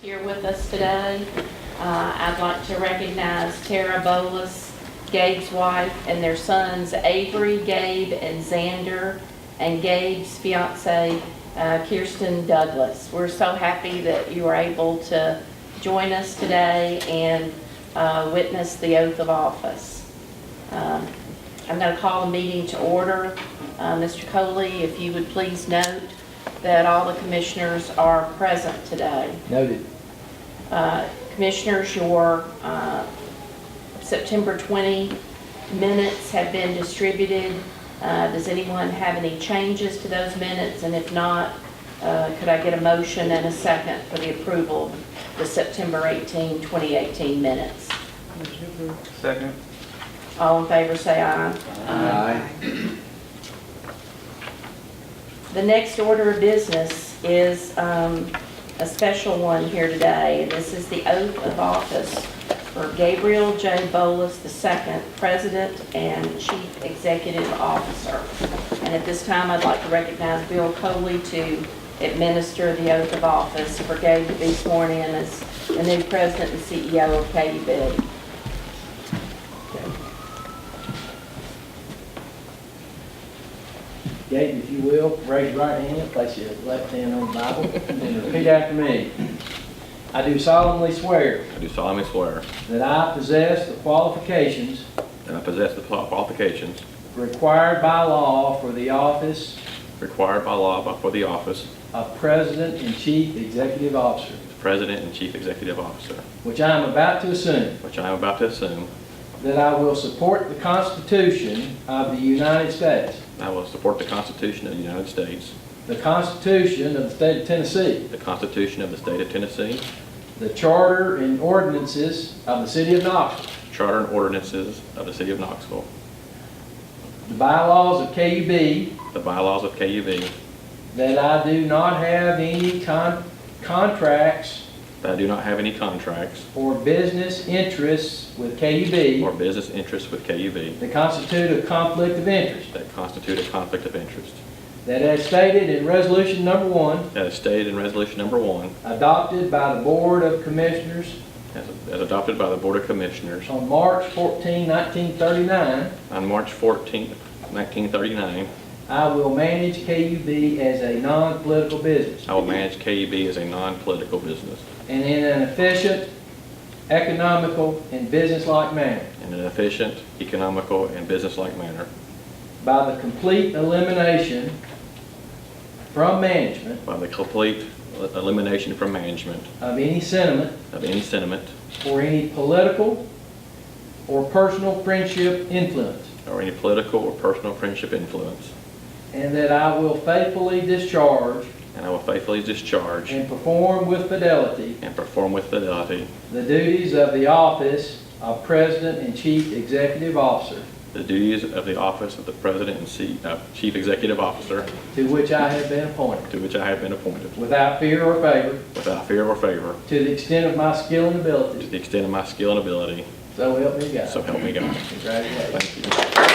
here with us today. I'd like to recognize Tara Bolas, Gabe's wife, and their sons Avery, Gabe, and Xander, and Gabe's fiance, Kirsten Douglas. We're so happy that you are able to join us today and witness the oath of office. I'm going to call the meeting to order. Mr. Coley, if you would please note that all the commissioners are present today. Noted. Commissioners, your September 20 minutes have been distributed. Does anyone have any changes to those minutes? And if not, could I get a motion and a second for the approval of the September 18, 2018 minutes? Second. All in favor say aye. Aye. The next order of business is a special one here today, and this is the oath of office for Gabriel J. Bolas II, President and Chief Executive Officer. And at this time, I'd like to recognize Bill Coley to administer the oath of office for Gabe to be sworn in as the new President and CEO of KUB. Gabe, if you will, raise your right hand, place your left hand on the Bible, and repeat after me. I do solemnly swear I do solemnly swear that I possess the qualifications that I possess the qualifications required by law for the office required by law for the office of President and Chief Executive Officer, of President and Chief Executive Officer, which I am about to assume, which I am about to assume. that I will support the Constitution of the United States, I will support the Constitution of the United States, the Constitution of the State of Tennessee, the Constitution of the State of Tennessee, the Charter and ordinances of the City of Knoxville, Charter and ordinances of the City of Knoxville, the bylaws of KUB, the bylaws of KUB, that I do not have any contracts that I do not have any contracts or business interests with KUB or business interests with KUB that constitute a conflict of interest, that constitute a conflict of interest, that as stated in Resolution Number 1, as stated in Resolution Number 1, adopted by the Board of Commissioners as adopted by the Board of Commissioners on March 14, 1939, on March 14, 1939, I will manage KUB as a non-political business I will manage KUB as a non-political business and in an efficient, economical, and business-like manner, in an efficient, economical, and business-like manner, by the complete elimination from management by the complete elimination from management of any sentiment of any sentiment or any political or personal friendship influence, or any political or personal friendship influence, and that I will faithfully discharge and I will faithfully discharge and perform with fidelity and perform with fidelity the duties of the office of President and Chief Executive Officer, the duties of the office of the President and Chief Executive Officer, to which I have been appointed, to which I have been appointed, without fear or favor, without fear or favor, to the extent of my skill and to ability, the extent of my skill and ability, so help me God. so help me God. Congratulations. Thank you.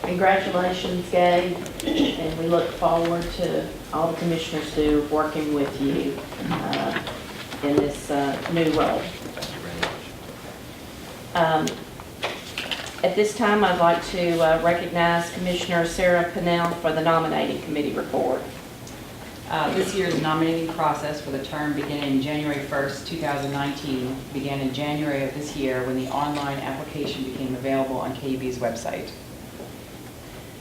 Congratulations, Gabe, and we look forward to all the commissioners do working with you in this new role. At this time, I'd like to recognize Commissioner Sarah Pennell for the nominating committee report. This year's nominating process for the term beginning January 1st, 2019 began in January of this year when the online application became available on KUB's website.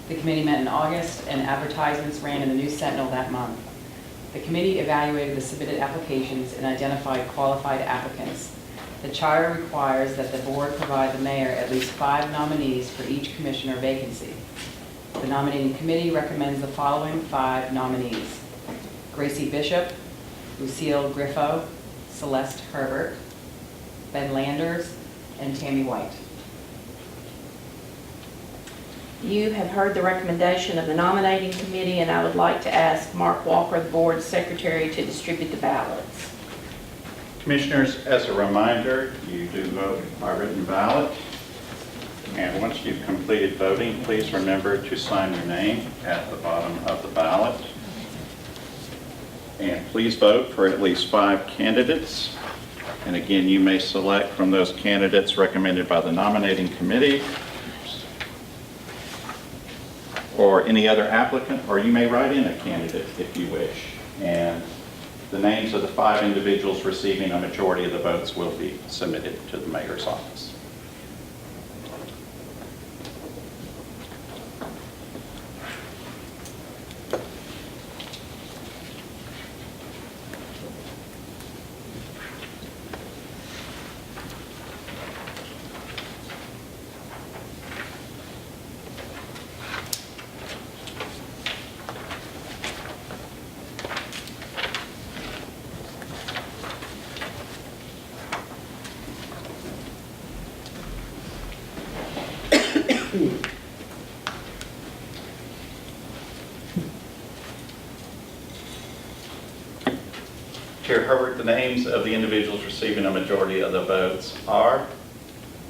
The committee met in August and advertisements ran in the News Sentinel that month. The committee evaluated the submitted applications and identified qualified applicants. The charter requires that the board provide the mayor at least 5 nominees for each commissioner vacancy. The nominating committee recommends the following 5 nominees: Gracie Bishop, Lucille Griffo, Celeste Herbert, Ben Landers, and Tammy White. You have heard the recommendation of the nominating committee, and I would like to ask Mark Walker, the board secretary, to distribute the ballots. Commissioners, as a reminder, you do vote by written ballot. And once you've completed voting, please remember to sign your name at the bottom of the ballot. And please vote for at least 5 candidates. And again, you may select from those candidates recommended by the nominating committee or any other applicant, or you may write in a candidate if you wish. And the names of the 5 individuals receiving a majority of the votes will be submitted to the mayor's office. Chair Herbert, the names of the individuals receiving a majority of the votes are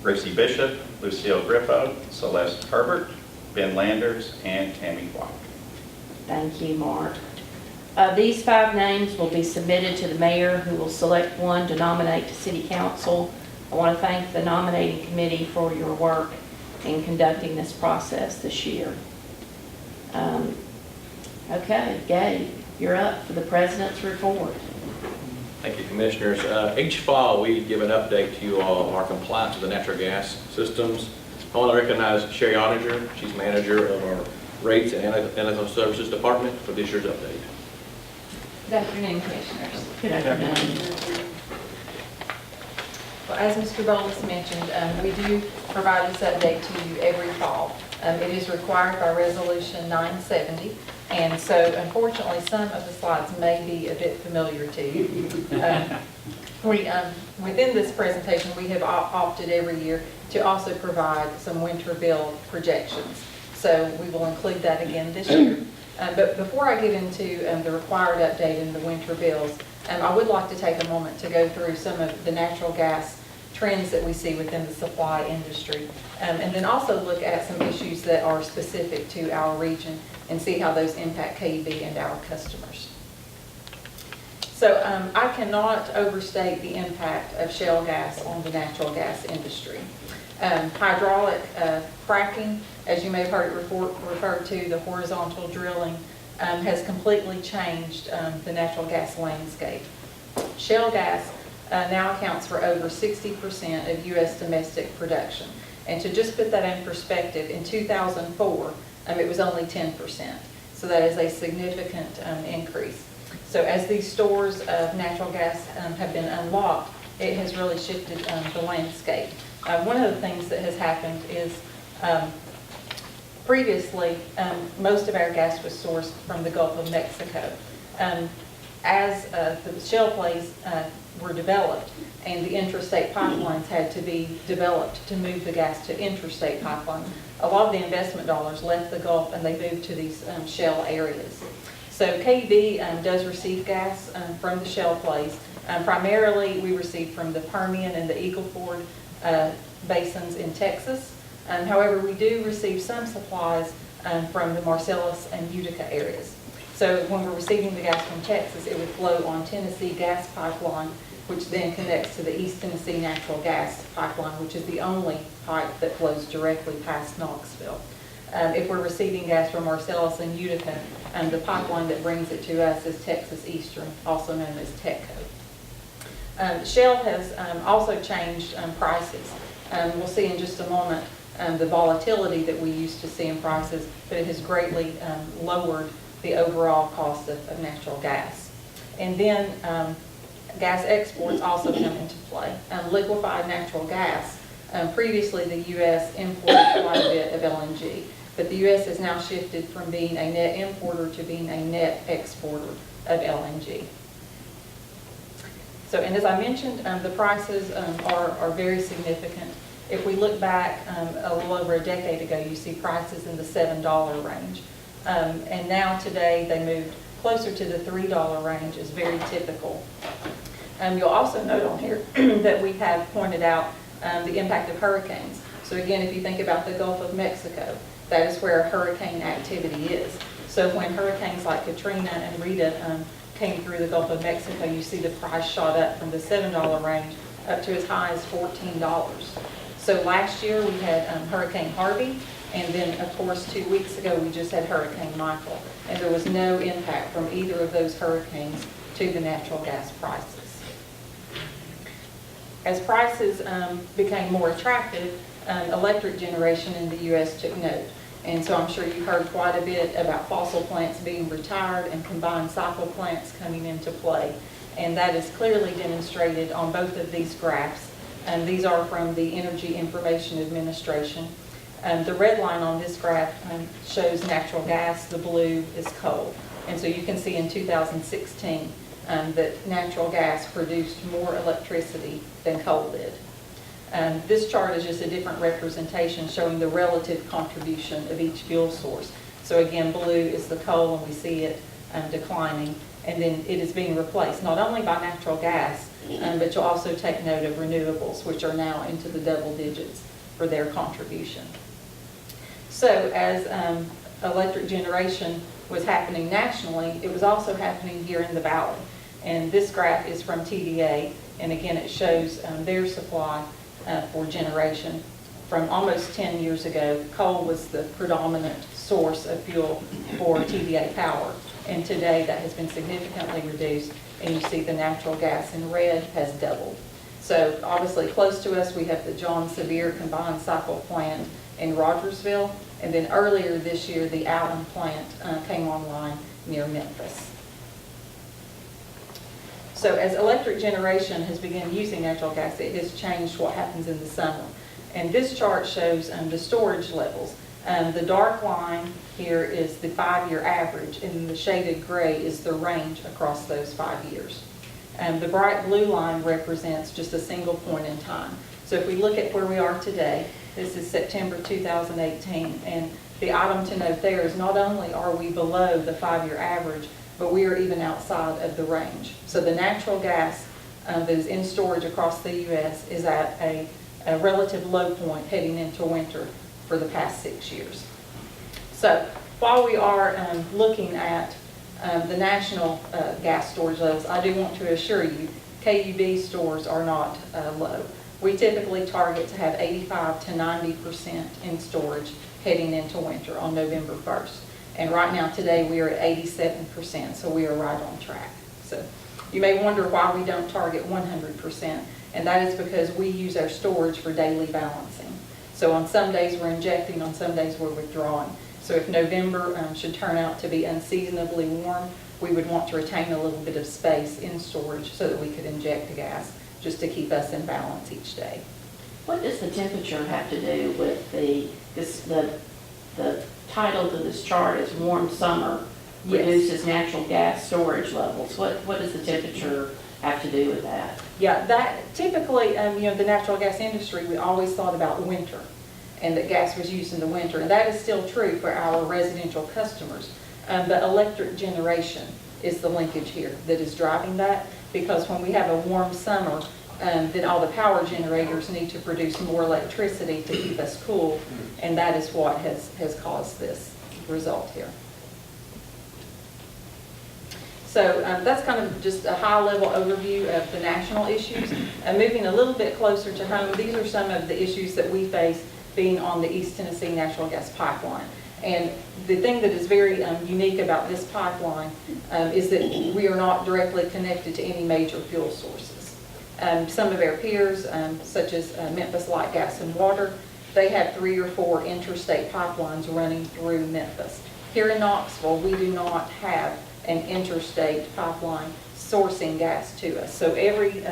Gracie Bishop, Lucille Griffo, Celeste Herbert, Ben Landers, and Tammy White. Thank you, Mark. These 5 names will be submitted to the mayor, who will select one to nominate to city council. I want to thank the nominating committee for your work in conducting this process this year. Okay, Gabe, you're up for the president's report. Thank you, Commissioners. Each fall, we give an update to you all on our compliance with the natural gas systems. I want to recognize Sherry Ottinger. She's manager of our Rates and Analytical Services Department for this year's update. Good afternoon, Commissioners. Good afternoon. Well, as Mr. Bolus mentioned, we do provide this update to you every fall. It is required by Resolution 970, and so unfortunately, some of the slides may be a bit familiar to you. Within this presentation, we have opted every year to also provide some winter bill projections. So we will include that again this year. But before I get into the required update in the winter bills, I would like to take a moment to go through some of the natural gas trends that we see within the supply industry, and then also look at some issues that are specific to our region and see how those impact KUB and our customers. So I cannot overstate the impact of shale gas on the natural gas industry. Hydraulic fracking, as you may have heard it referred to, the horizontal drilling, has completely changed the natural gas landscape. Shale gas now accounts for over 60% of U.S. domestic production. And to just put that in perspective, in 2004, it was only 10%. So that is a significant increase. So as these stores of natural gas have been unlocked, it has really shifted the landscape. One of the things that has happened is previously, most of our gas was sourced from the Gulf of Mexico. As the shale plays were developed and the interstate pipelines had to be developed to move the gas to interstate pipelines, a lot of the investment dollars left the Gulf and they moved to these shale areas. So KUB does receive gas from the shale plays. Primarily, we receive from the Permian and the Eagle Ford basins in Texas. However, we do receive some supplies from the Marcellus and Utica areas. So when we're receiving the gas from Texas, it would flow on Tennessee Gas Pipeline, which then connects to the East Tennessee Natural Gas Pipeline, which is the only pipe that flows directly past Knoxville. If we're receiving gas from Marcellus and Utica, the pipeline that brings it to us is Texas Eastern, also known as TETCO. Shale has also changed prices. We'll see in just a moment the volatility that we used to see in prices, but it has greatly lowered the overall cost of natural gas. And then gas exports also come into play. Liquefied natural gas, previously the U.S. imported quite a bit of LNG, but the U.S. has now shifted from being a net importer to being a net exporter of LNG. So, and as I mentioned, the prices are very significant. If we look back a little over a decade ago, you see prices in the $7 range. And now today they moved closer to the $3 range is very typical. You'll also note on here that we have pointed out the impact of hurricanes. So again, if you think about the Gulf of Mexico, that is where hurricane activity is. So when hurricanes like Katrina and Rita came through the Gulf of Mexico, you see the price shot up from the $7 range up to as high as $14. So last year we had Hurricane Harvey, and then of course 2 weeks ago we just had Hurricane Michael, and there was no impact from either of those hurricanes to the natural gas prices. As prices became more attractive, electric generation in the U.S. took note. And so I'm sure you've heard quite a bit about fossil plants being retired and combined cycle plants coming into play. And that is clearly demonstrated on both of these graphs. And these are from the Energy Information Administration. The red line on this graph shows natural gas, the blue is coal. And so you can see in 2016 that natural gas produced more electricity than coal did. This chart is just a different representation showing the relative contribution of each fuel source. So again, blue is the coal, and we see it declining, and then it is being replaced not only by natural gas, but you'll also take note of renewables, which are now into the double digits for their contribution. So as electric generation was happening nationally, it was also happening here in the valley. And this graph is from TDA, and again it shows their supply for generation. From almost 10 years ago, coal was the predominant source of fuel for TVA power, and today that has been significantly reduced, and you see the natural gas in red has doubled. So obviously close to us we have the John Sevier combined cycle plant in Rogersville, and then earlier this year the Allen plant came online near Memphis. So as electric generation has begun using natural gas, it has changed what happens in the summer. And this chart shows the storage levels. The dark line here is the 5-year average, and the shaded gray is the range across those 5 years. The bright blue line represents just a single point in time. So if we look at where we are today, this is September 2018, and the item to note there is not only are we below the 5-year average, but we are even outside of the range. So the natural gas that is in storage across the U.S. is at a relative low point heading into winter for the past 6 years. So while we are looking at the national gas storage levels, I do want to assure you KUB stores are not low. We typically target to have 85 to 90% in storage heading into winter on November 1st. And right now, today, we are at 87%, so we are right on track. So you may wonder why we don't target 100%, and that is because we use our storage for daily balancing. So on some days we're injecting, on some days we're withdrawing. So if November should turn out to be unseasonably warm, we would want to retain a little bit of space in storage so that we could inject the gas just to keep us in balance each day. What does the temperature have to do with the title to this chart is warm summer reduces natural gas storage levels? What does the temperature have to do with that? Yeah, that typically, the natural gas industry, we always thought about winter and that gas was used in the winter, and that is still true for our residential customers. But electric generation is the linkage here that is driving that, because when we have a warm summer, then all the power generators need to produce more electricity to keep us cool, and that is what has caused this result here. So that's kind of just a high-level overview of the national issues. Moving a little bit closer to home, these are some of the issues that we face being on the East Tennessee Natural Gas Pipeline. And the thing that is very unique about this pipeline is that we are not directly connected to any major fuel sources. Some of our peers, such as Memphis Light Gas and Water, they have 3 or 4 interstate pipelines running through Memphis. Here in Knoxville, we do not have an interstate pipeline sourcing gas to us. So every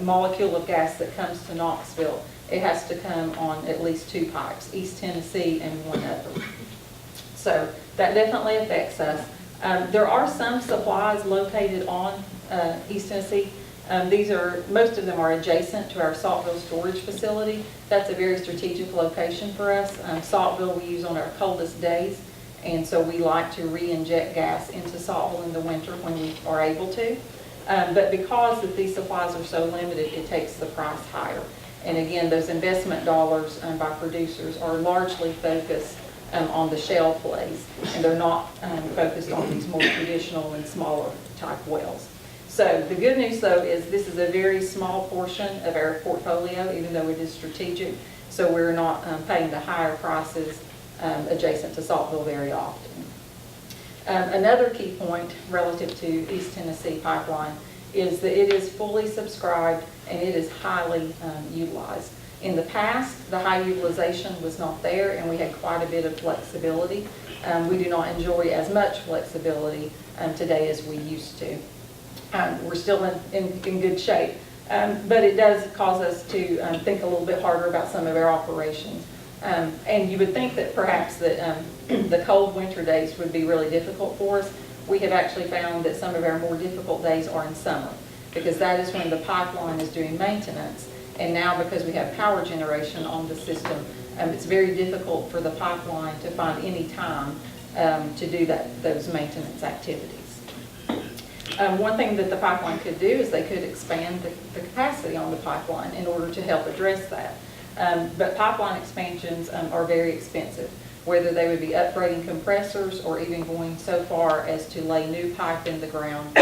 molecule of gas that comes to Knoxville, it has to come on at least 2 pipes, East Tennessee and one other. So that definitely affects us. There are some supplies located on East Tennessee. Most of them are adjacent to our Saltville storage facility. That's a very strategic location for us. Saltville we use on our coldest days, and so we like to re-inject gas into Saltville in the winter when we are able to. But because that these supplies are so limited, it takes the price higher. And again, those investment dollars by producers are largely focused on the shale plays, and they're not focused on these more traditional and smaller type wells. So the good news though is this is a very small portion of our portfolio, even though it is strategic, so we're not paying the higher prices adjacent to Saltville very often. Another key point relative to East Tennessee Pipeline is that it is fully subscribed and it is highly utilized. In the past, the high utilization was not there and we had quite a bit of flexibility. We do not enjoy as much flexibility today as we used to. We're still in good shape, but it does cause us to think a little bit harder about some of our operations. And you would think that perhaps that the cold winter days would be really difficult for us. We have actually found that some of our more difficult days are in summer, because that is when the pipeline is doing maintenance. And now because we have power generation on the system, it's very difficult for the pipeline to find any time to do those maintenance activities. One thing that the pipeline could do is they could expand the capacity on the pipeline in order to help address that. But pipeline expansions are very expensive, whether they would be upgrading compressors or even going so far as to lay new pipe in the ground.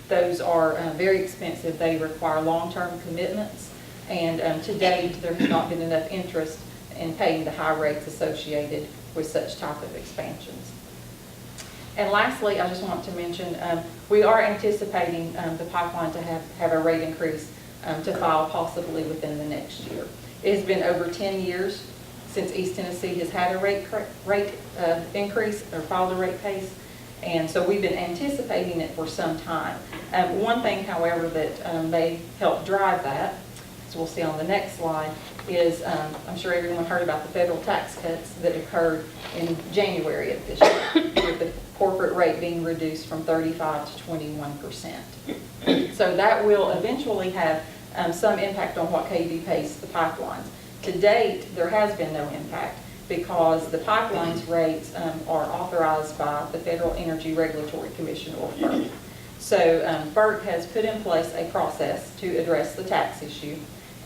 Those are very expensive. They require long-term commitments, and to date there has not been enough interest in paying the high rates associated with such type of expansions. And lastly, I just want to mention, we are anticipating the pipeline to have a rate increase to file possibly within the next year. It has been over 10 years since East Tennessee has had a rate increase or filed a rate case, and so we've been anticipating it for some time. One thing, however, that may help drive that, as we'll see on the next slide, is I'm sure everyone heard about the federal tax cuts that occurred in January of this year, with the corporate rate being reduced from 35% to 21%. So that will eventually have some impact on what KUB pays the pipelines. To date, there has been no impact because the pipelines rates are authorized by the Federal Energy Regulatory Commission, or FERC. So FERC has put in place a process to address the tax issue,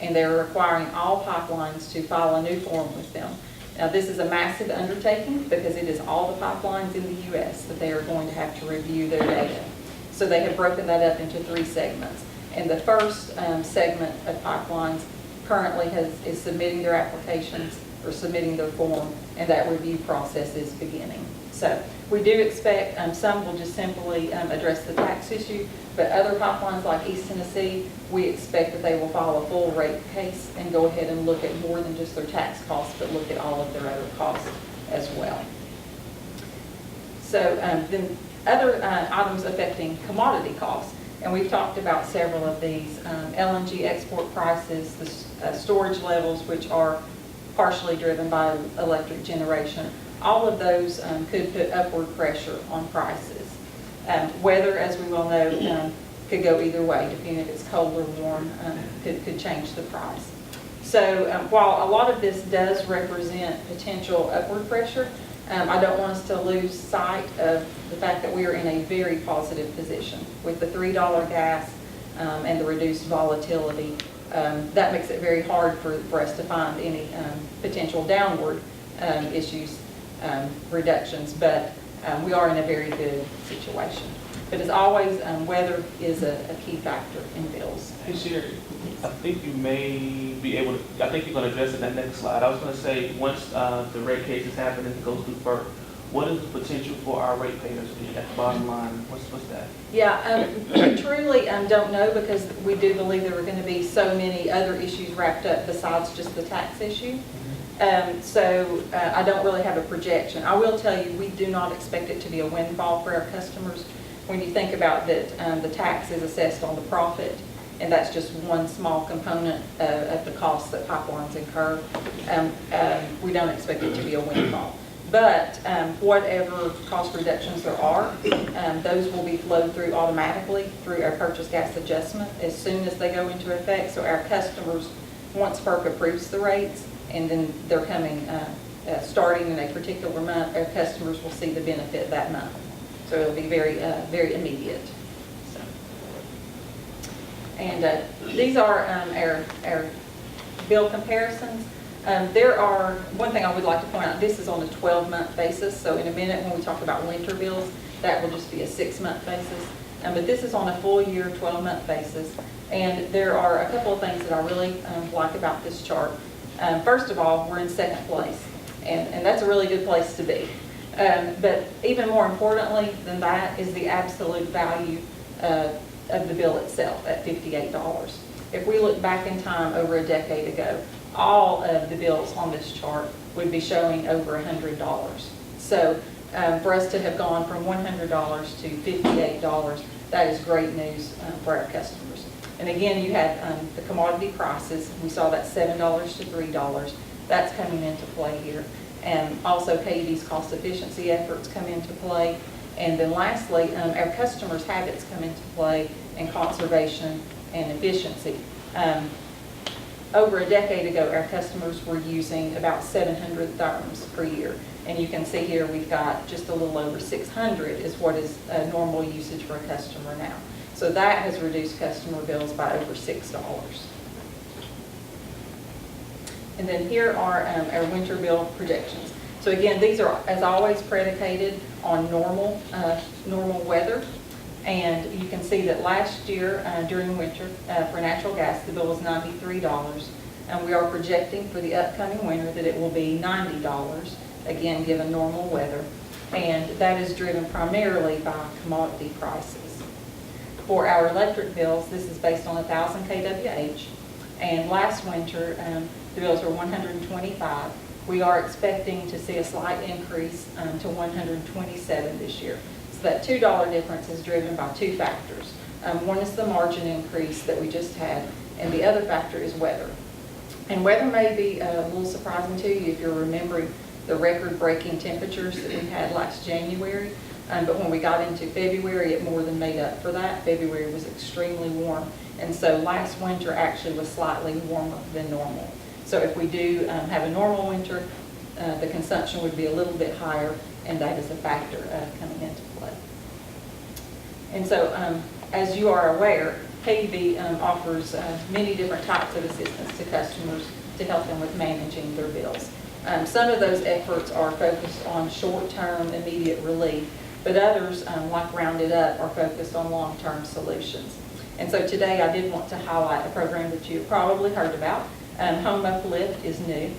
and they're requiring all pipelines to file a new form with them. Now, this is a massive undertaking because it is all the pipelines in the U.S. that they are going to have to review their data. So they have broken that up into 3 segments. And the first segment of pipelines currently is submitting their applications or submitting their form, and that review process is beginning. So we do expect some will just simply address the tax issue, but other pipelines like East Tennessee, we expect that they will file a full rate case and go ahead and look at more than just their tax costs, but look at all of their other costs as well. So then other items affecting commodity costs, and we've talked about several of these, LNG export prices, the storage levels, which are partially driven by electric generation. All of those could put upward pressure on prices. Weather, as we well know, could go either way, depending if it's cold or warm, could change the price. So while a lot of this does represent potential upward pressure, I don't want us to lose sight of the fact that we are in a very positive position with the $3 gas and the reduced volatility. That makes it very hard for us to find any potential downward issues, reductions, but we are in a very good situation. But as always, weather is a key factor in bills. Hey Sherry, I think you may be able to, I think you're going to address it in that next slide. I was going to say, once the rate cases happen and it goes through FERC, what is the potential for our rate payers at the bottom line? What's that? Yeah, we truly don't know because we do believe there are going to be so many other issues wrapped up besides just the tax issue. So I don't really have a projection. I will tell you, we do not expect it to be a windfall for our customers. When you think about that, the tax is assessed on the profit, and that's just one small component of the costs that pipelines incur. We don't expect it to be a windfall. But whatever cost reductions there are, those will be flowed through automatically through our purchase gas adjustment as soon as they go into effect. So our customers, once FERC approves the rates, and then they're coming, starting in a particular month, our customers will see the benefit that month. So it'll be very, very immediate. So. And these are our bill comparisons. There are, one thing I would like to point out, this is on a 12-month basis, so in a minute when we talk about winter bills, that will just be a 6-month basis. But this is on a full year, 12-month basis. And there are a couple of things that I really like about this chart. First of all, we're in second place, and that's a really good place to be. But even more importantly than that is the absolute value of the bill itself at $58. If we look back in time over a decade ago, all of the bills on this chart would be showing over $100. So for us to have gone from $100 to $58, that is great news for our customers. And again, you had the commodity prices. We saw that $7 to $3. That's coming into play here. And also KUB's cost efficiency efforts come into play. And then lastly, our customers' habits come into play in conservation and efficiency. Over a decade ago, our customers were using about 700 therms per year. And you can see here we've got just a little over 600 is what is a normal usage for a customer now. So that has reduced customer bills by over $6. And then here are our winter bill projections. So again, these are, as always, predicated on normal weather. And you can see that last year during winter for natural gas, the bill was $93. And we are projecting for the upcoming winter that it will be $90, again, given normal weather. And that is driven primarily by commodity prices. For our electric bills, this is based on 1,000 kWh. And last winter, the bills were $125. We are expecting to see a slight increase to $127 this year. So that $2 difference is driven by two factors. One is the margin increase that we just had, and the other factor is weather. And weather may be a little surprising to you if you're remembering the record-breaking temperatures that we had last January. But when we got into February, it more than made up for that. February was extremely warm. And so last winter actually was slightly warmer than normal. So if we do have a normal winter, the consumption would be a little bit higher, and that is a factor coming into play. And so as you are aware, KUB offers many different types of assistance to customers to help them with managing their bills. Some of those efforts are focused on short-term immediate relief, but others, like Rounded Up, are focused on long-term solutions. And so today I did want to highlight a program that you've probably heard about. Home Uplift is new,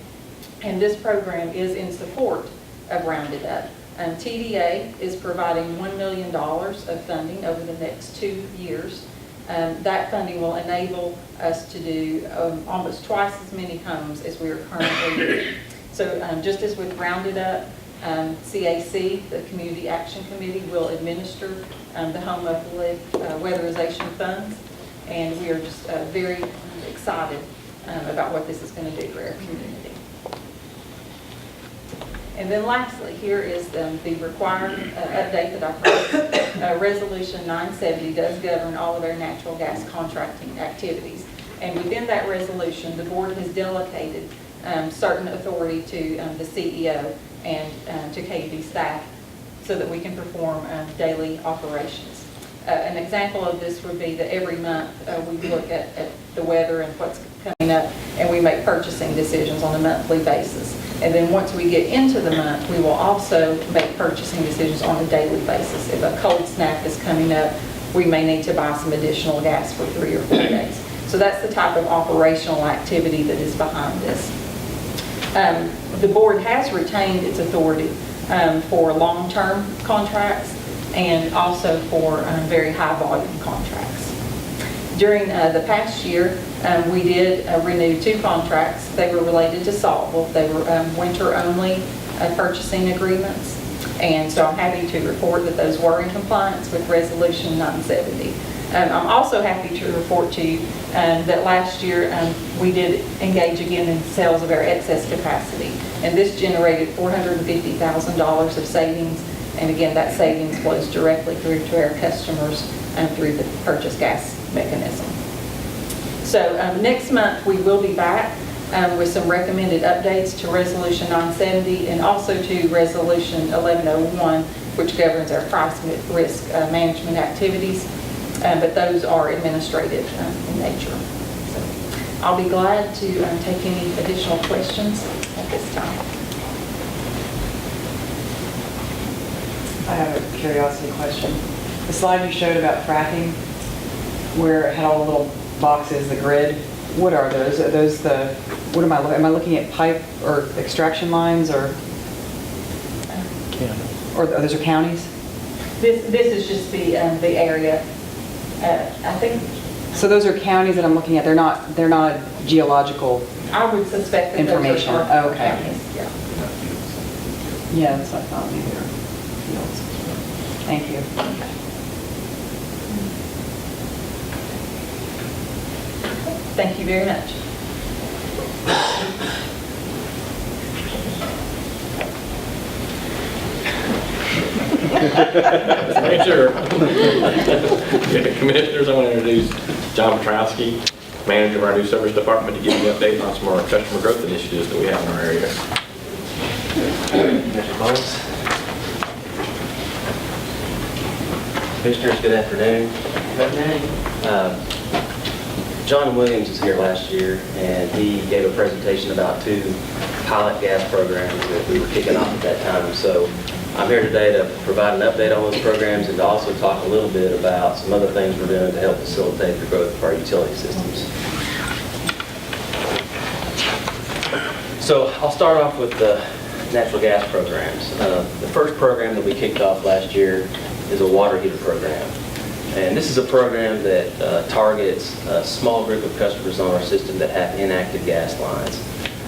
and this program is in support of Rounded Up. TDA is providing $1 million of funding over the next 2 years. That funding will enable us to do almost twice as many homes as we are currently doing. So just as with Rounded Up, CAC, the Community Action Committee, will administer the Home Uplift weatherization funds, and we are just very excited about what this is going to do for our community. And then lastly, here is the required update that I promised. Resolution 970 does govern all of our natural gas contracting activities. And within that resolution, the board has delegated certain authority to the CEO and to KUB staff so that we can perform daily operations. An example of this would be that every month we look at the weather and what's coming up, and we make purchasing decisions on a monthly basis. And then once we get into the month, we will also make purchasing decisions on a daily basis. If a cold snap is coming up, we may need to buy some additional gas for 3 or 4 days. So that's the type of operational activity that is behind this. The board has retained its authority for long-term contracts and also for very high-volume contracts. During the past year, we did renew 2 contracts. They were related to Saltville. They were winter-only purchasing agreements. And so I'm happy to report that those were in compliance with Resolution 970. I'm also happy to report to you that last year we did engage again in sales of our excess capacity. And this generated $450,000 of savings. And again, that savings flows directly through to our customers through the purchase gas mechanism. So next month we will be back with some recommended updates to Resolution 970 and also to Resolution 1101, which governs our price risk management activities. but those are administrative in nature. So I'll be glad to take any additional questions at this time. I have a curiosity question. The slide you showed about fracking, where it had all the little boxes, the grid, what are those? Are those the, what am I looking at pipe or extraction lines or those are counties? This is just the area. I think, So those are counties that I'm looking at. They're not geological. I would suspect that those Information. are Oh, okay. counties, yeah. Yeah, that's what I thought. Maybe they're fields. Thank you. Thank you very much. Make sure. Commissioners, I want to introduce John Petrowski, manager of our new service department, to give you an update on some of our customer growth initiatives that we have in our area. Mr. Bowles. Commissioners, good afternoon. John Williams was here last year, and he gave a presentation about 2 pilot gas programs that we were kicking off at that time. So I'm here today to provide an update on those programs and to also talk a little bit about some other things we're doing to help facilitate the growth of our utility systems. So I'll start off with the natural gas programs. The first program that we kicked off last year is a water heater program. And this is a program that targets a small group of customers on our system that have inactive gas lines.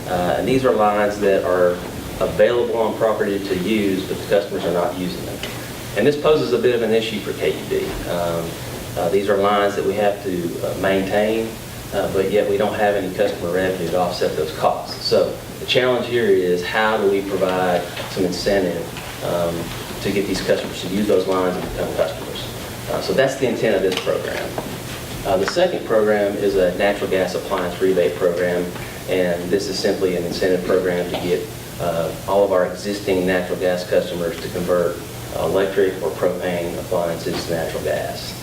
And these are lines that are available on property to use, but the customers are not using them. And this poses a bit of an issue for KUB. These are lines that we have to maintain, but yet we don't have any customer revenue to offset those costs. So the challenge here is how do we provide some incentive to get these customers to use those lines and become customers. So that's the intent of this program. The second program is a natural gas appliance rebate program, and this is simply an incentive program to get all of our existing natural gas customers to convert electric or propane appliances to natural gas.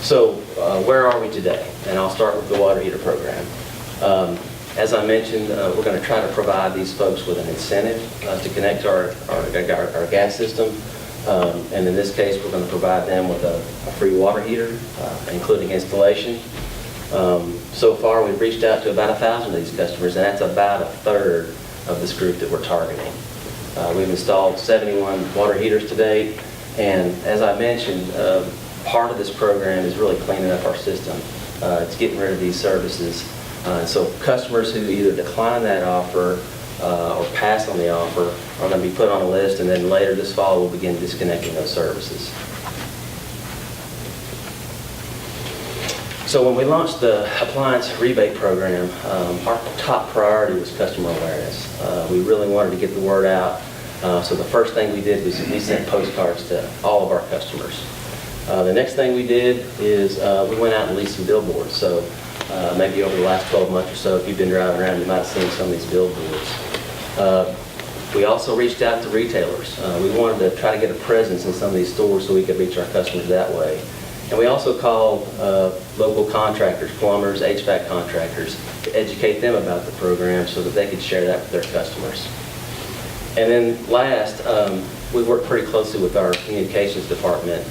So where are we today? And I'll start with the water heater program. As I mentioned, we're going to try to provide these folks with an incentive to connect to our gas system. And in this case, we're going to provide them with a free water heater, including installation. So far, we've reached out to about 1,000 of these customers, and that's about 1/3 of this group that we're targeting. We've installed 71 water heaters to date, and as I mentioned, part of this program is really cleaning up our system. It's getting rid of these services. So customers who either decline that offer or pass on the offer are going to be put on a list, and then later this fall we'll begin disconnecting those services. So when we launched the appliance rebate program, our top priority was customer awareness. We really wanted to get the word out. So the first thing we did was we sent postcards to all of our customers. The next thing we did is we went out and leased some billboards. So maybe over the last 12 months or so, if you've been driving around, you might have seen some of these billboards. We also reached out to retailers. We wanted to try to get a presence in some of these stores so we could reach our customers that way. And we also called local contractors, plumbers, HVAC contractors, to educate them about the program so that they could share that with their customers. And then last, we worked pretty closely with our communications department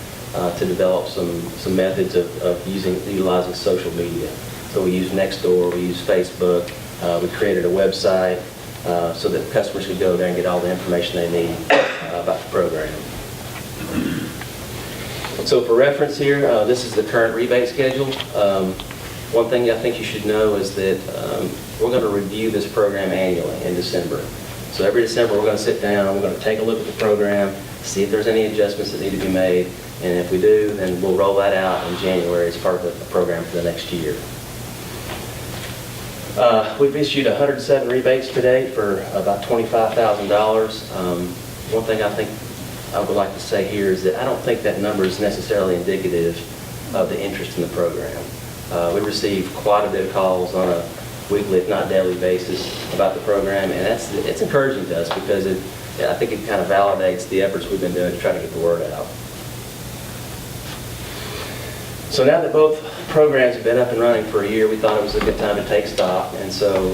to develop some methods of utilizing social media. So we use Nextdoor, we use Facebook, we created a website so that customers could go there and get all the information they need about the program. So for reference here, this is the current rebate schedule. One thing I think you should know is that we're going to review this program annually in December. So every December we're going to sit down, we're going to take a look at the program, see if there's any adjustments that need to be made, and if we do, then we'll roll that out in January as part of the program for the next year. We've issued 107 rebates to date for about $25,000. One thing I think I would like to say here is that I don't think that number is necessarily indicative of the interest in the program. We receive quite a bit of calls on a weekly, if not daily basis about the program, and it's encouraging to us because I think it kind of validates the efforts we've been doing to try to get the word out. So now that both programs have been up and running for a year, we thought it was a good time to take stock, and so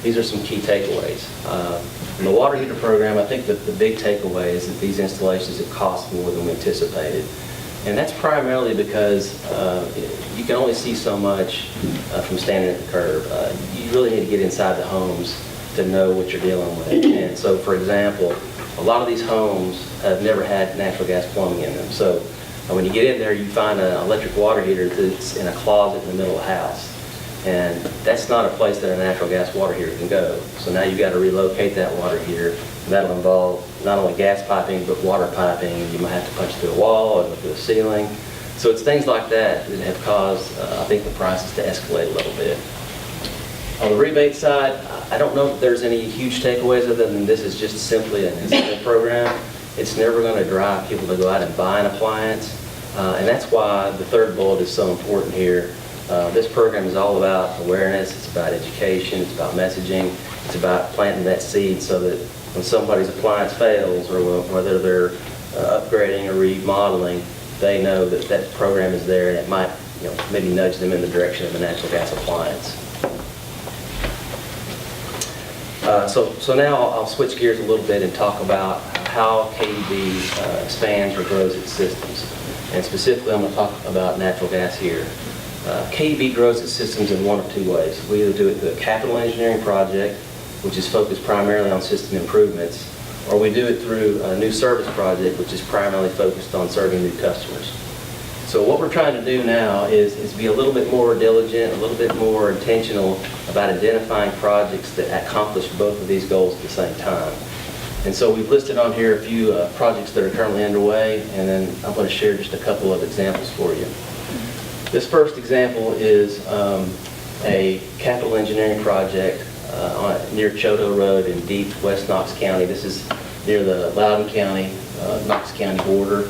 these are some key takeaways. In the water heater program, I think that the big takeaway is that these installations have cost more than we anticipated. And that's primarily because you can only see so much from standing at the curb. You really need to get inside the homes to know what you're dealing with. And so, for example, a lot of these homes have never had natural gas plumbing in them. So when you get in there, you find an electric water heater that's in a closet in the middle of the house. And that's not a place that a natural gas water heater can go. So now you've got to relocate that water heater. That'll involve not only gas piping, but water piping. You might have to punch through a wall or through a ceiling. So it's things like that that have caused, I think, the prices to escalate a little bit. On the rebate side, I don't know if there's any huge takeaways other than this is just simply an incentive program. It's never going to drive people to go out and buy an appliance. And that's why the third bullet is so important here. This program is all about awareness, it's about education, it's about messaging, it's about planting that seed so that when somebody's appliance fails or whether they're upgrading or remodeling, they know that that program is there and it might, maybe nudge them in the direction of a natural gas appliance. So now I'll switch gears a little bit and talk about how KUB expands or grows its systems. And specifically, I'm going to talk about natural gas here. KUB grows its systems in one of two ways. We either do it through a capital engineering project, which is focused primarily on system improvements, or we do it through a new service project, which is primarily focused on serving new customers. So what we're trying to do now is be a little bit more diligent, a little bit more intentional about identifying projects that accomplish both of these goals at the same time. And so we've listed on here a few projects that are currently underway, and then I'm going to share just a couple of examples for you. This first example is a capital engineering project near Choteau Road in deep West Knox County. This is near the Loudoun County, Knox County border.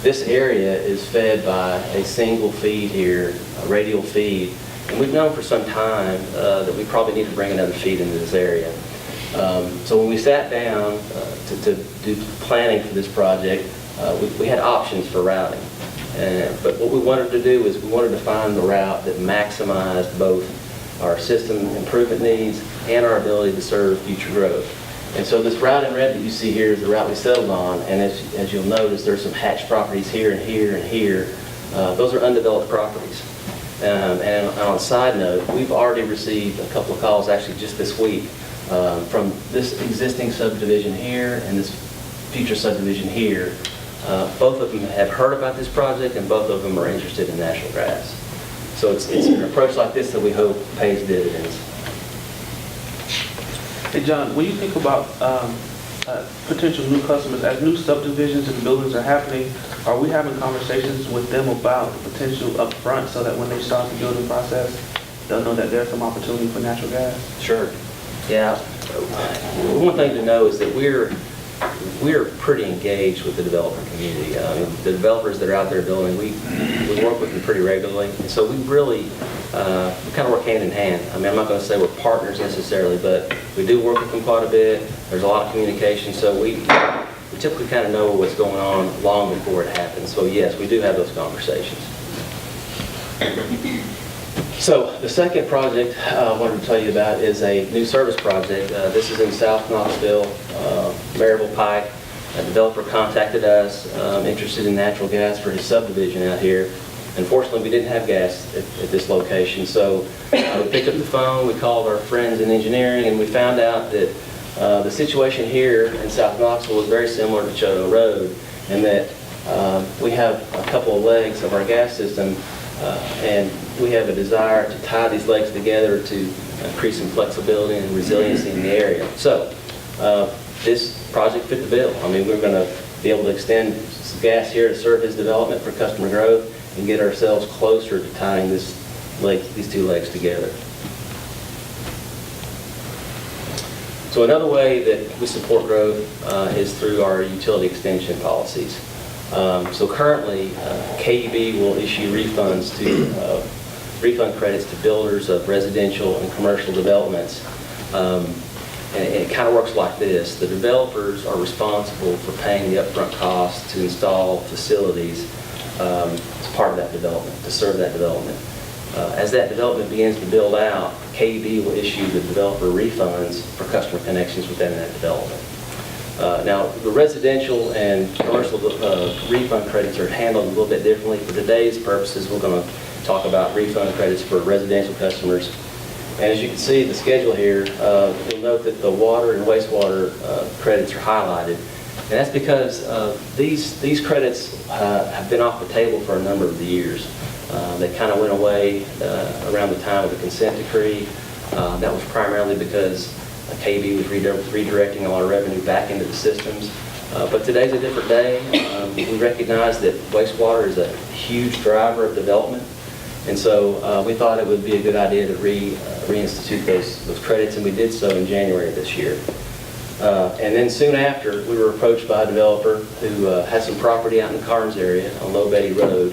This area is fed by a single feed here, a radial feed, and we've known for some time that we probably need to bring another feed into this area. So when we sat down to do planning for this project, we had options for routing. But what we wanted to do is we wanted to find the route that maximized both our system improvement needs and our ability to serve future growth. And so this route in red that you see here is the route we settled on, and as you'll notice, there's some hatched properties here and here and here. Those are undeveloped properties. And on a side note, we've already received a couple of calls, actually just this week, from this existing subdivision here and this future subdivision here. Both of them have heard about this project and both of them are interested in natural gas. So it's an approach like this that we hope pays dividends. Hey John, when you think about potential new customers, as new subdivisions and buildings are happening, are we having conversations with them about the potential up front so that when they start the building process, they'll know that there's some opportunity for natural gas? Sure. Yeah. One thing to know is that we're pretty engaged with the developer community. The developers that are out there building, we work with them pretty regularly, and so we really we kind of work hand in hand. I mean, I'm not going to say we're partners necessarily, but we do work with them quite a bit. There's a lot of communication, so we typically kind of know what's going on long before it happens. So yes, we do have those conversations. So the second project I wanted to tell you about is a new service project. This is in South Knoxville, Maryville Pike. A developer contacted us interested in natural gas for his subdivision out here. Unfortunately, we didn't have gas at this location, so we picked up the phone, we called our friends in engineering, and we found out that the situation here in South Knoxville is very similar to Choteau Road, and that we have a couple of legs of our gas system, and we have a desire to tie these legs together to increase some flexibility and resiliency in the area. So this project fit the bill. I mean, we're going to be able to extend some gas here to serve his development for customer growth and get ourselves closer to tying these two legs together. So another way that we support growth is through our utility extension policies. So currently, KUB will issue refunds to refund credits to builders of residential and commercial developments. And it kind of works like this. The developers are responsible for paying the upfront costs to install facilities as part of that development, to serve that development. As that development begins to build out, KUB will issue the developer refunds for customer connections within that development. Now, the residential and commercial refund credits are handled a little bit differently. For today's purposes, we're going to talk about refund credits for residential customers. And as you can see, the schedule here, you'll note that the water and wastewater credits are highlighted. And that's because these credits have been off the table for a number of years. They kind of went away around the time of the consent decree. That was primarily because KUB was redirecting all our revenue back into the systems. But today's a different day. We recognize that wastewater is a huge driver of development. And so we thought it would be a good idea to reinstitute those credits, and we did so in January of this year. And then soon after, we were approached by a developer who had some property out in the Carnes area on Low Betty Road.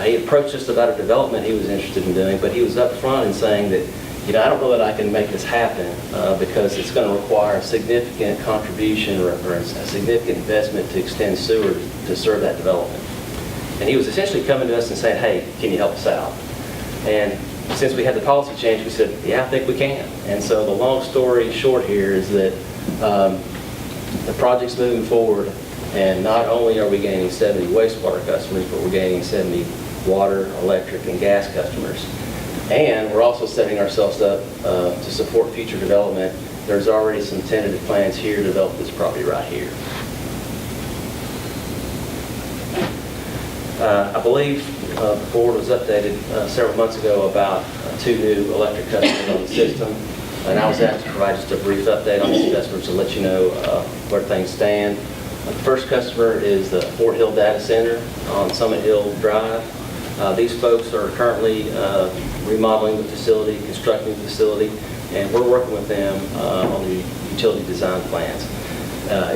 He approached us about a development he was interested in doing, but he was up front in saying that, I don't know that I can make this happen because it's going to require a significant contribution or a significant investment to extend sewer to serve that development. And he was essentially coming to us and saying, hey, can you help us out? And since we had the policy change, we said, yeah, I think we can. And so the long story short here is that the project's moving forward, and not only are we gaining 70 wastewater customers, but we're gaining 70 water, electric, and gas customers. And we're also setting ourselves up to support future development. There's already some tentative plans here to develop this property right here. I believe the board was updated several months ago about 2 new electric customers on the system. And I was asked to provide just a brief update on these customers to let you know where things stand. The first customer is the Fort Hill Data Center on Summit Hill Drive. These folks are currently remodeling the facility, constructing the facility, and we're working with them on the utility design plans.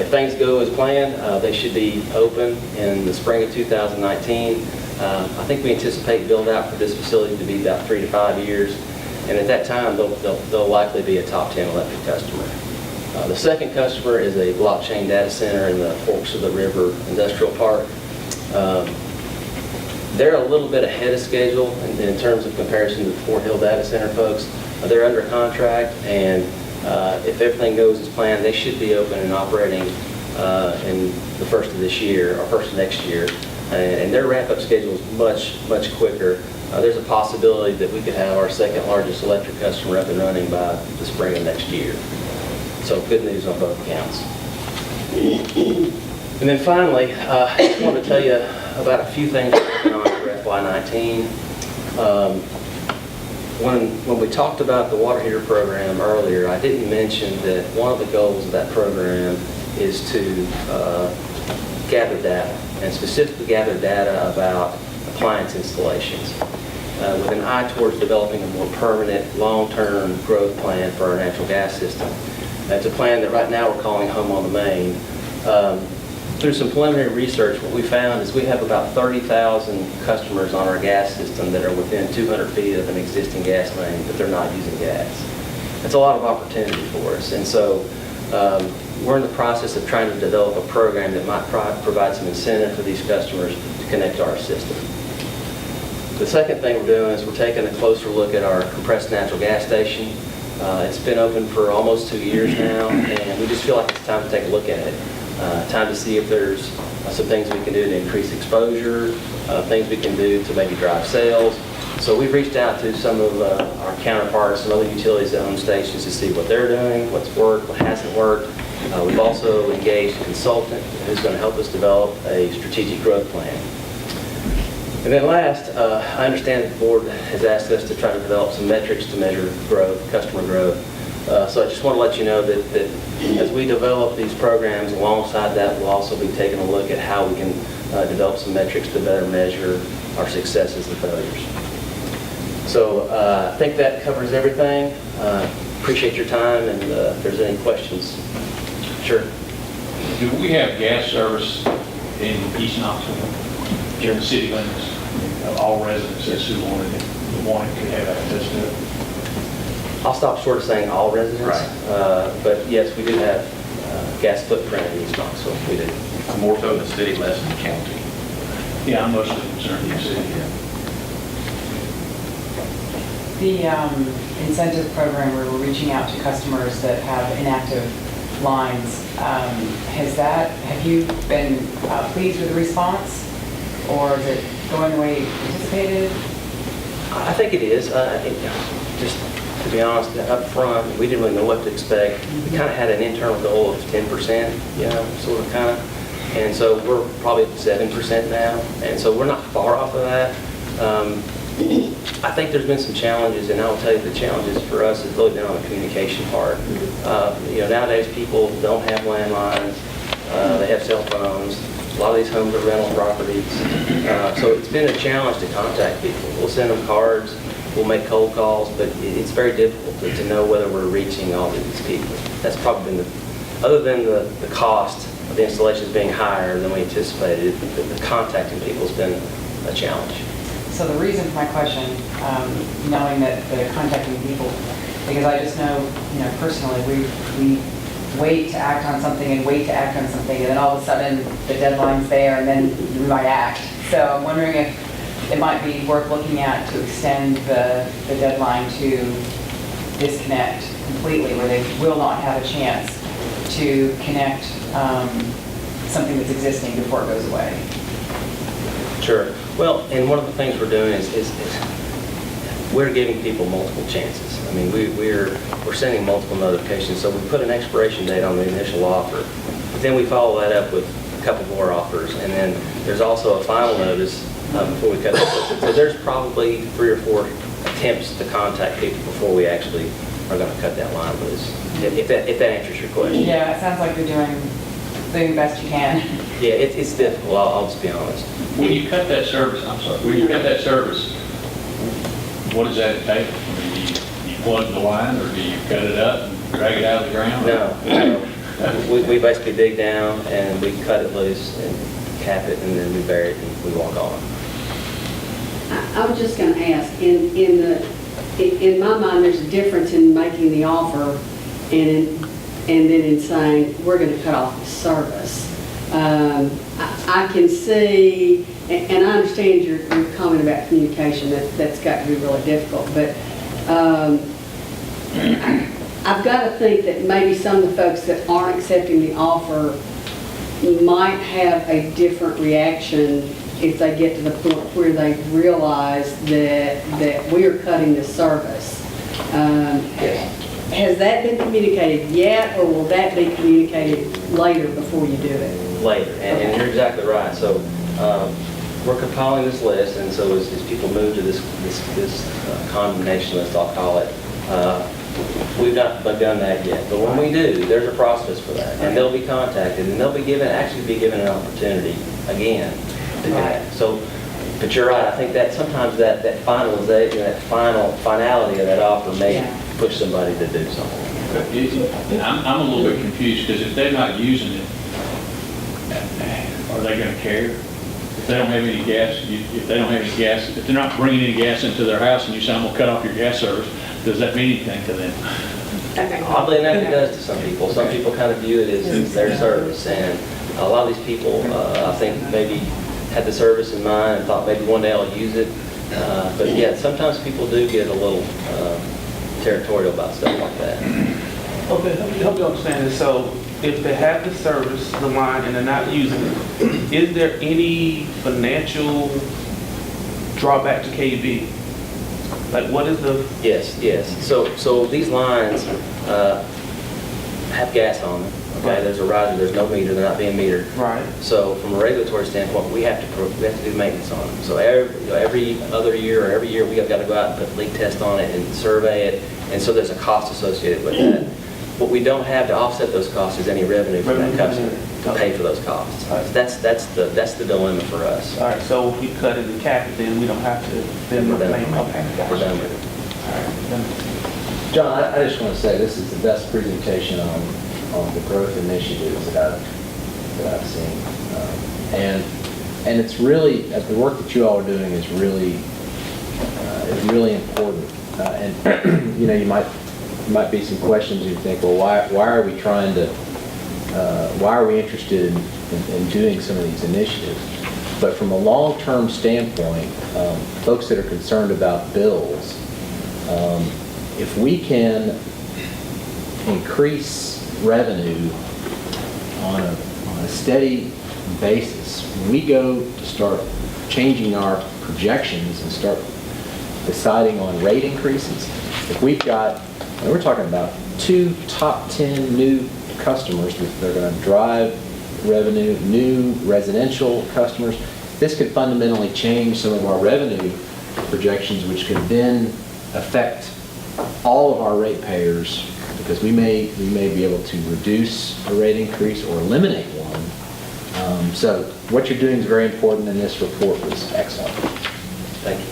If things go as planned, they should be open in the spring of 2019. I think we anticipate build out for this facility to be about 3 to 5 years, and at that time they'll likely be a top 10 electric customer. The second customer is a blockchain data center in the Forks of the River Industrial Park. They're a little bit ahead of schedule in terms of comparison to the Fort Hill Data Center folks. They're under contract, and if everything goes as planned, they should be open and operating in the first of this year or first of next year. And their ramp-up schedule is much quicker. There's a possibility that we could have our second largest electric customer up and running by the spring of next year. So good news on both accounts. And then finally, I just wanted to tell you about a few things we're working on for FY19. When we talked about the water heater program earlier, I didn't mention that one of the goals of that program is to gather data, and specifically gather data about appliance installations with an eye towards developing a more permanent, long-term growth plan for our natural gas system. It's a plan that right now we're calling Home on the Main. Through some preliminary research, what we found is we have about 30,000 customers on our gas system that are within 200 feet of an existing gas main, but they're not using gas. That's a lot of opportunity for us. And so we're in the process of trying to develop a program that might provide some incentive for these customers to connect to our system. The second thing we're doing is we're taking a closer look at our compressed natural gas station. It's been open for almost 2 years now, and we just feel like it's time to take a look at it. Time to see if there's some things we can do to increase exposure, things we can do to maybe drive sales. So we've reached out to some of our counterparts, some other utilities that own stations to see what they're doing, what's worked, what hasn't worked. We've also engaged a consultant who's going to help us develop a strategic growth plan. And then last, I understand that the board has asked us to try to develop some metrics to measure growth, customer growth. So I just want to let you know that as we develop these programs, alongside that, we'll also be taking a look at how we can develop some metrics to better measure our successes and failures. So I think that covers everything. Appreciate your time, and if there's any questions. Sure. Do we have gas service in East Knoxville, in the city limits? All residents who wanted could have access to it? I'll stop short of saying all residents. Right. But yes, we do have gas footprint in East Knoxville. We do. More so in the city, less in the county. Yeah, I'm mostly concerned with the city. The incentive program where we're reaching out to customers that have inactive lines, have you been pleased with the response? Or is it going the way you anticipated? I think it is. Just to be honest, up front, we didn't really know what to expect. We kind of had an internal goal of 10%, sort of kind of. And so we're probably at 7% now. And so we're not far off of that. I think there's been some challenges, and I will tell you the challenges for us has really been on the communication part. Nowadays people don't have landlines, they have cell phones. A lot of these homes are rental properties. So it's been a challenge to contact people. We'll send them cards, we'll make cold calls, but it's very difficult to know whether we're reaching all of these people. That's probably been other than the cost of the installations being higher than we anticipated, the contacting people has been a challenge. So the reason for my question, knowing that the contacting people, because I just know, personally, we wait to act on something and wait to act on something, and then all of a sudden the deadline's there and then we might act. So I'm wondering if it might be worth looking at to extend the deadline to disconnect completely, where they will not have a chance to connect something that's existing before it goes away. Sure. Well, and one of the things we're doing is we're giving people multiple chances. I mean, we're sending multiple notifications. So we put an expiration date on the initial offer, but then we follow that up with a couple more offers, and then there's also a final notice before we cut it. So there's probably 3 or 4 attempts to contact people before we actually are going to cut that line loose. If that answers your question. Yeah, it sounds like you're doing the best you can. Yeah, it's difficult. I'll just be honest. When you cut that service, when you cut that service, what does that take? I mean, do you plug the line, or do you cut it up and drag it out of the ground? No. We basically dig down and we cut it loose and cap it, and then we bury it and we walk on. I was just going to ask, in my mind, there's a difference in making the offer and then in saying, we're going to cut off the service. I can see, and I understand your comment about communication, that's got to be really difficult, but I've got to think that maybe some of the folks that aren't accepting the offer might have a different reaction if they get to the point where they realize that we are cutting the service. Has that been communicated yet, or will that be communicated later before you do it? Later, and you're exactly right. So we're compiling this list, and so as people move to this condemnation list, I'll call it, we've not begun that yet. But when we do, there's a process for that, and they'll be contacted, and they'll be given an opportunity again to do that. So, but you're right. I think that sometimes that finalization, that finality of that offer may push somebody to do something. I'm a little bit confused, because if they're not using it, are they going to care? If they don't have any gas, if they're not bringing any gas into their house, and you say, I'm going to cut off your gas service, does that mean anything to them? Oddly enough, it does to some people. Some people kind of view it as their service, and a lot of these people, I think, maybe had the service in mind and thought maybe one day I'll use it. But yeah, sometimes people do get a little territorial about stuff like that. Okay, help you understand this. So if they have the service, the line, and they're not using it, is there any financial drawback to KUB? Like, what is the... Yes. So these lines have gas on them. Okay, there's a riser, there's no meter, they're not being metered. Right. So from a regulatory standpoint, we have to do maintenance on them. So every other year or every year, we have got to go out and put a leak test on it and survey it. And so there's a cost associated with that. What we don't have to offset those costs is any revenue from that customer to pay for those costs. Right. That's the dilemma for us. All right, so if we cut it and cap it, then we don't have to, then we're We're done. okay, We're gotcha. done with it. All right, done. John, I just want to say this is the best presentation on the growth initiatives that I've seen. And it's really, the work that you all are doing is really important. And you might be some questions you think, well, why are we trying to, why are we interested in doing some of these initiatives? But from a long-term standpoint, folks that are concerned about bills, if we can increase revenue on a steady basis, when we go to start changing our projections and start deciding on rate increases, if we've got, and we're talking about 2 top 10 new customers that are going to drive revenue, new residential customers, this could fundamentally change some of our revenue projections, which could then affect all of our ratepayers, because we may be able to reduce a rate increase or eliminate one. So what you're doing is very important, and this report was excellent. Thank you.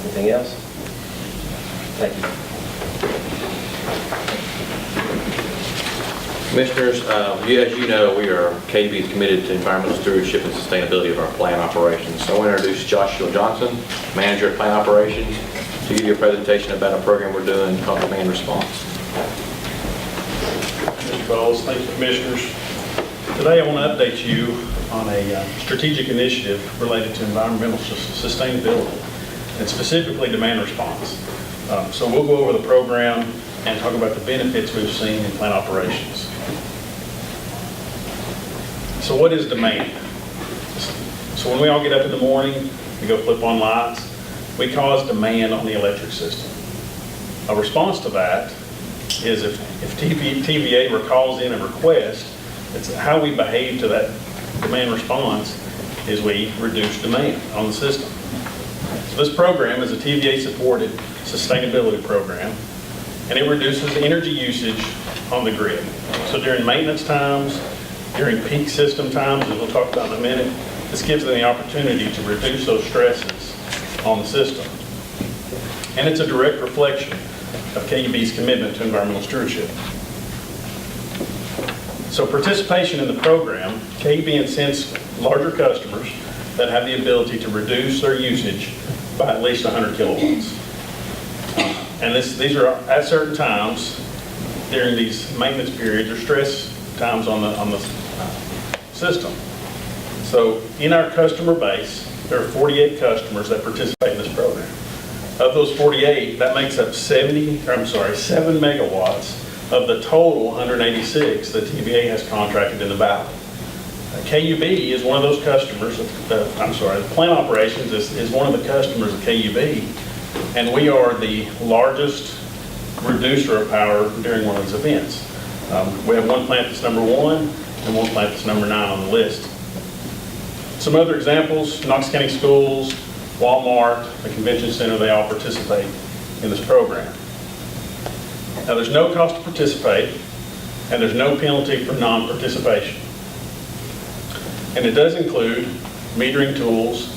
Anything else? Thank you. Commissioners, as you know, KUB is committed to environmental stewardship and sustainability of our plant operations. So I want to introduce Joshua Johnson, Manager of Plant Operations, to give you a presentation about a program we're doing called Demand Response. Mr. Bowles, thank you, Commissioners. Today I want to update you on a strategic initiative related to environmental sustainability, and specifically demand response. So we'll go over the program and talk about the benefits we've seen in plant operations. So what is demand? So when we all get up in the morning, we go flip on lights, we cause demand on the electric system. A response to that is if TVA calls in a request, it's how we behave to that demand response is we reduce demand on the system. So this program is a TVA-supported sustainability program, and it reduces energy usage on the grid. So during maintenance times, during peak system times, as we'll talk about in a minute, this gives them the opportunity to reduce those stresses on the system. And it's a direct reflection of KUB's commitment to environmental stewardship. So participation in the program, KUB incents larger customers that have the ability to reduce their usage by at least 100 kilowatts. And these are at certain times during these maintenance periods or stress times on the system. So in our customer base, there are 48 customers that participate in this program. Of those 48, that makes up 7 megawatts of the total 186 that TVA has contracted in the valley. KUB is one of those customers, the plant operations is one of the customers of KUB, and we are the largest reducer of power during one of these events. We have one plant that's number 1 and one plant that's number 9 on the list. Some other examples, Knox County Schools, Walmart, the Convention Center, they all participate in this program. Now there's no cost to participate, and there's no penalty for non-participation. And it does include metering tools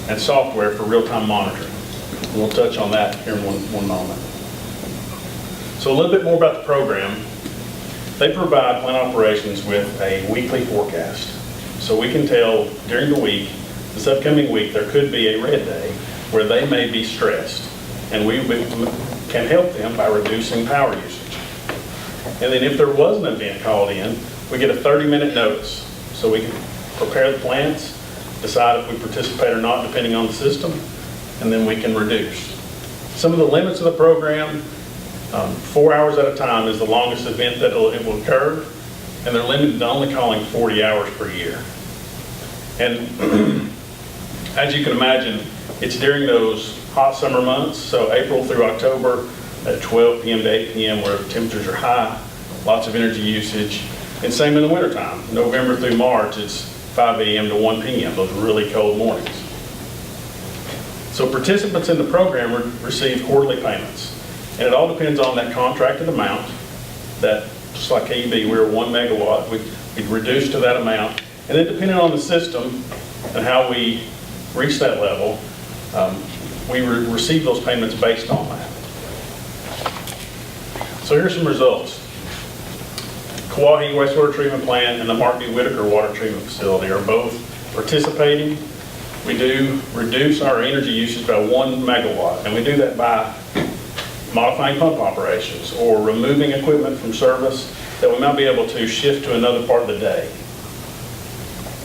and software for real-time monitoring. We'll touch on that here in one moment. So a little bit more about the program. They provide plant operations with a weekly forecast. So we can tell during the week, this upcoming week, there could be a red day where they may be stressed. And we can help them by reducing power usage. And then if there was an event called in, we get a 30-minute notice. So we can prepare the plants, decide if we participate or not depending on the system, and then we can reduce. Some of the limits of the program, 4 hours at a time is the longest event that it will occur, and they're limited to only calling 40 hours per year. And as you can imagine, it's during those hot summer months, so April through October at 12 p.m. to 8 p.m. where temperatures are high, lots of energy usage, and same in the wintertime. November through March, it's 5 a.m. to 1 p.m., those really cold mornings. So participants in the program receive quarterly payments, and it all depends on that contracted amount that, just like KUB, we're 1 megawatt, we reduce to that amount, and then depending on the system and how we reach that level, we receive those payments based on that. So here's some results. Kauai Wastewater Treatment Plant and the Mark B. Whitaker Water Treatment Facility are both participating. We do reduce our energy usage by 1 megawatt, and we do that by modifying pump operations or removing equipment from service that we might be able to shift to another part of the day.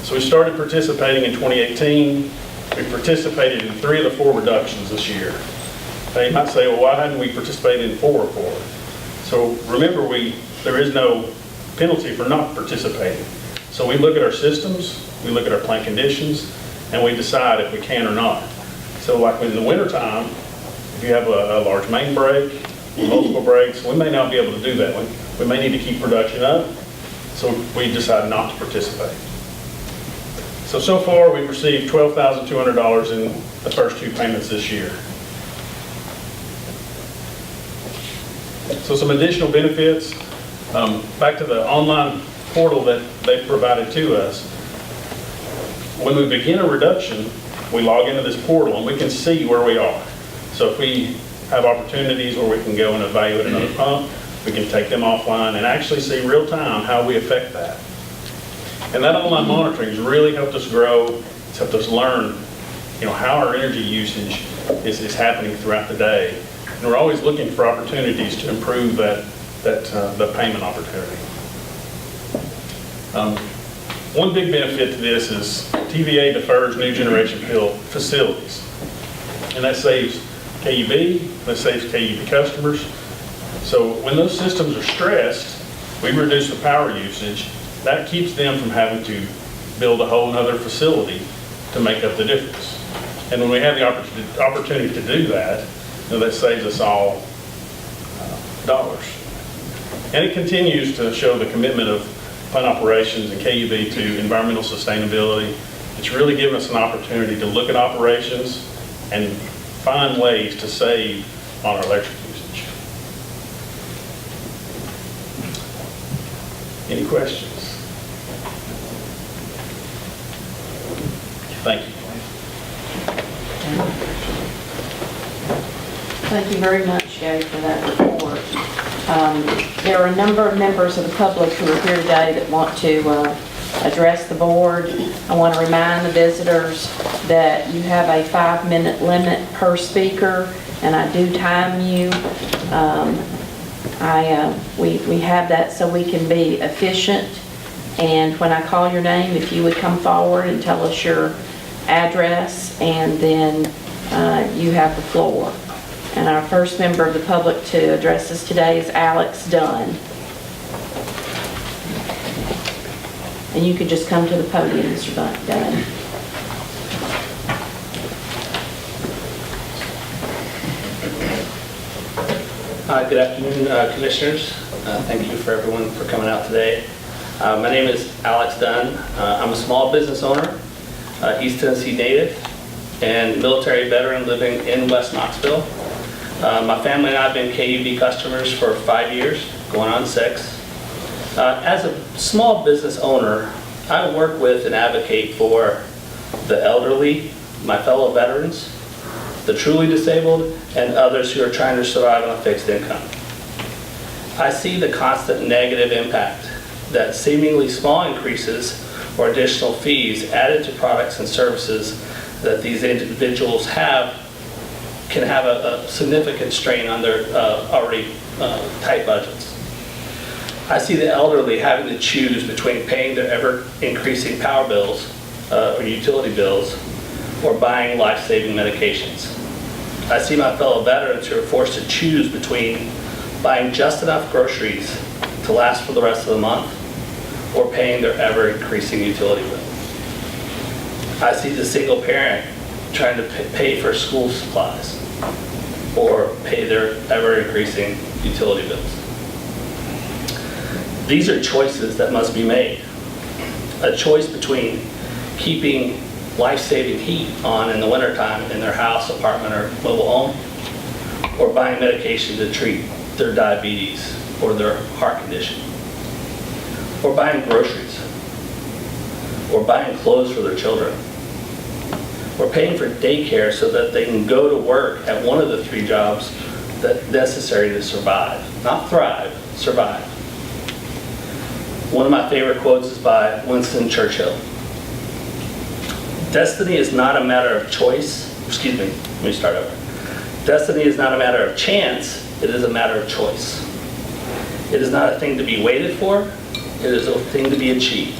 So we started participating in 2018. We participated in 3 of the 4 reductions this year. Now you might say, well, why hadn't we participated in 4 of 4? So remember, there is no penalty for not participating. So we look at our systems, we look at our plant conditions, and we decide if we can or not. So like in the wintertime, if you have a large main break, multiple breaks, we may not be able to do that. We may need to keep production up, so we decide not to participate. So far, we've received $12,200 in the first 2 payments this year. So some additional benefits, back to the online portal that they provided to us. When we begin a reduction, we log into this portal and we can see where we are. So if we have opportunities where we can go and evaluate another pump, we can take them offline and actually see real time how we affect that. And that online monitoring has really helped us grow. It's helped us learn, how our energy usage is happening throughout the day. And we're always looking for opportunities to improve the payment opportunity. One big benefit to this is TVA defers new generation facilities. And that saves KUB, that saves KUB customers. So when those systems are stressed, we reduce the power usage. That keeps them from having to build a whole nother facility to make up the difference. And when we have the opportunity to do that, that saves us all dollars. And it continues to show the commitment of plant operations and KUB to environmental sustainability. It's really given us an opportunity to look at operations and find ways to save on our electric usage. Any questions? Thank you. Thank you very much, Gary, for that report. There are a number of members of the public who are here today that want to address the board. I want to remind the visitors that you have a 5-minute limit per speaker, and I do time you. We have that so we can be efficient. And when I call your name, if you would come forward and tell us your address, and then you have the floor. And our first member of the public to address us today is Alex Dunn. And you could just come to the podium, Mr. Dunn. Good afternoon, Commissioners. Thank you for everyone for coming out today. My name is Alex Dunn. I'm a small business owner, East Tennessee native, and military veteran living in West Knoxville. My family and I have been KUB customers for 5 years, going on 6. As a small business owner, I work with and advocate for the elderly, my fellow veterans, the truly disabled, and others who are trying to survive on a fixed income. I see the constant negative impact that seemingly small increases or additional fees added to products and services that these individuals have can have a significant strain on their already tight budgets. I see the elderly having to choose between paying their ever-increasing power bills or utility bills or buying life-saving medications. I see my fellow veterans who are forced to choose between buying just enough groceries to last for the rest of the month or paying their ever-increasing utility bill. I see the single parent trying to pay for school supplies or pay their ever-increasing utility bills. These are choices that must be made. A choice between keeping life-saving heat on in the wintertime in their house, apartment, or mobile home, or buying medication to treat their diabetes or their heart condition, or buying groceries, or buying clothes for their children, or paying for daycare so that they can go to work at one of the 3 jobs that's necessary to survive. Not thrive, survive. One of my favorite quotes is by Winston Churchill. Destiny is not a matter of choice. Excuse me, let me start over. Destiny is not a matter of chance, it is a matter of choice. It is not a thing to be waited for, it is a thing to be achieved.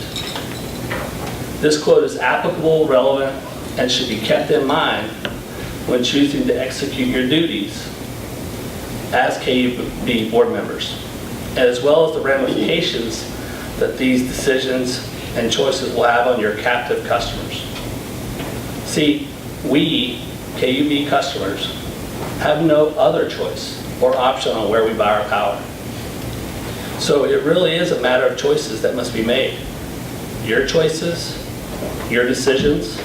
This quote is applicable, relevant, and should be kept in mind when choosing to execute your duties as KUB board members, as well as the ramifications that these decisions and choices will have on your captive customers. See, we, KUB customers, have no other choice or option on where we buy our power. So it really is a matter of choices that must be made. Your choices, your decisions,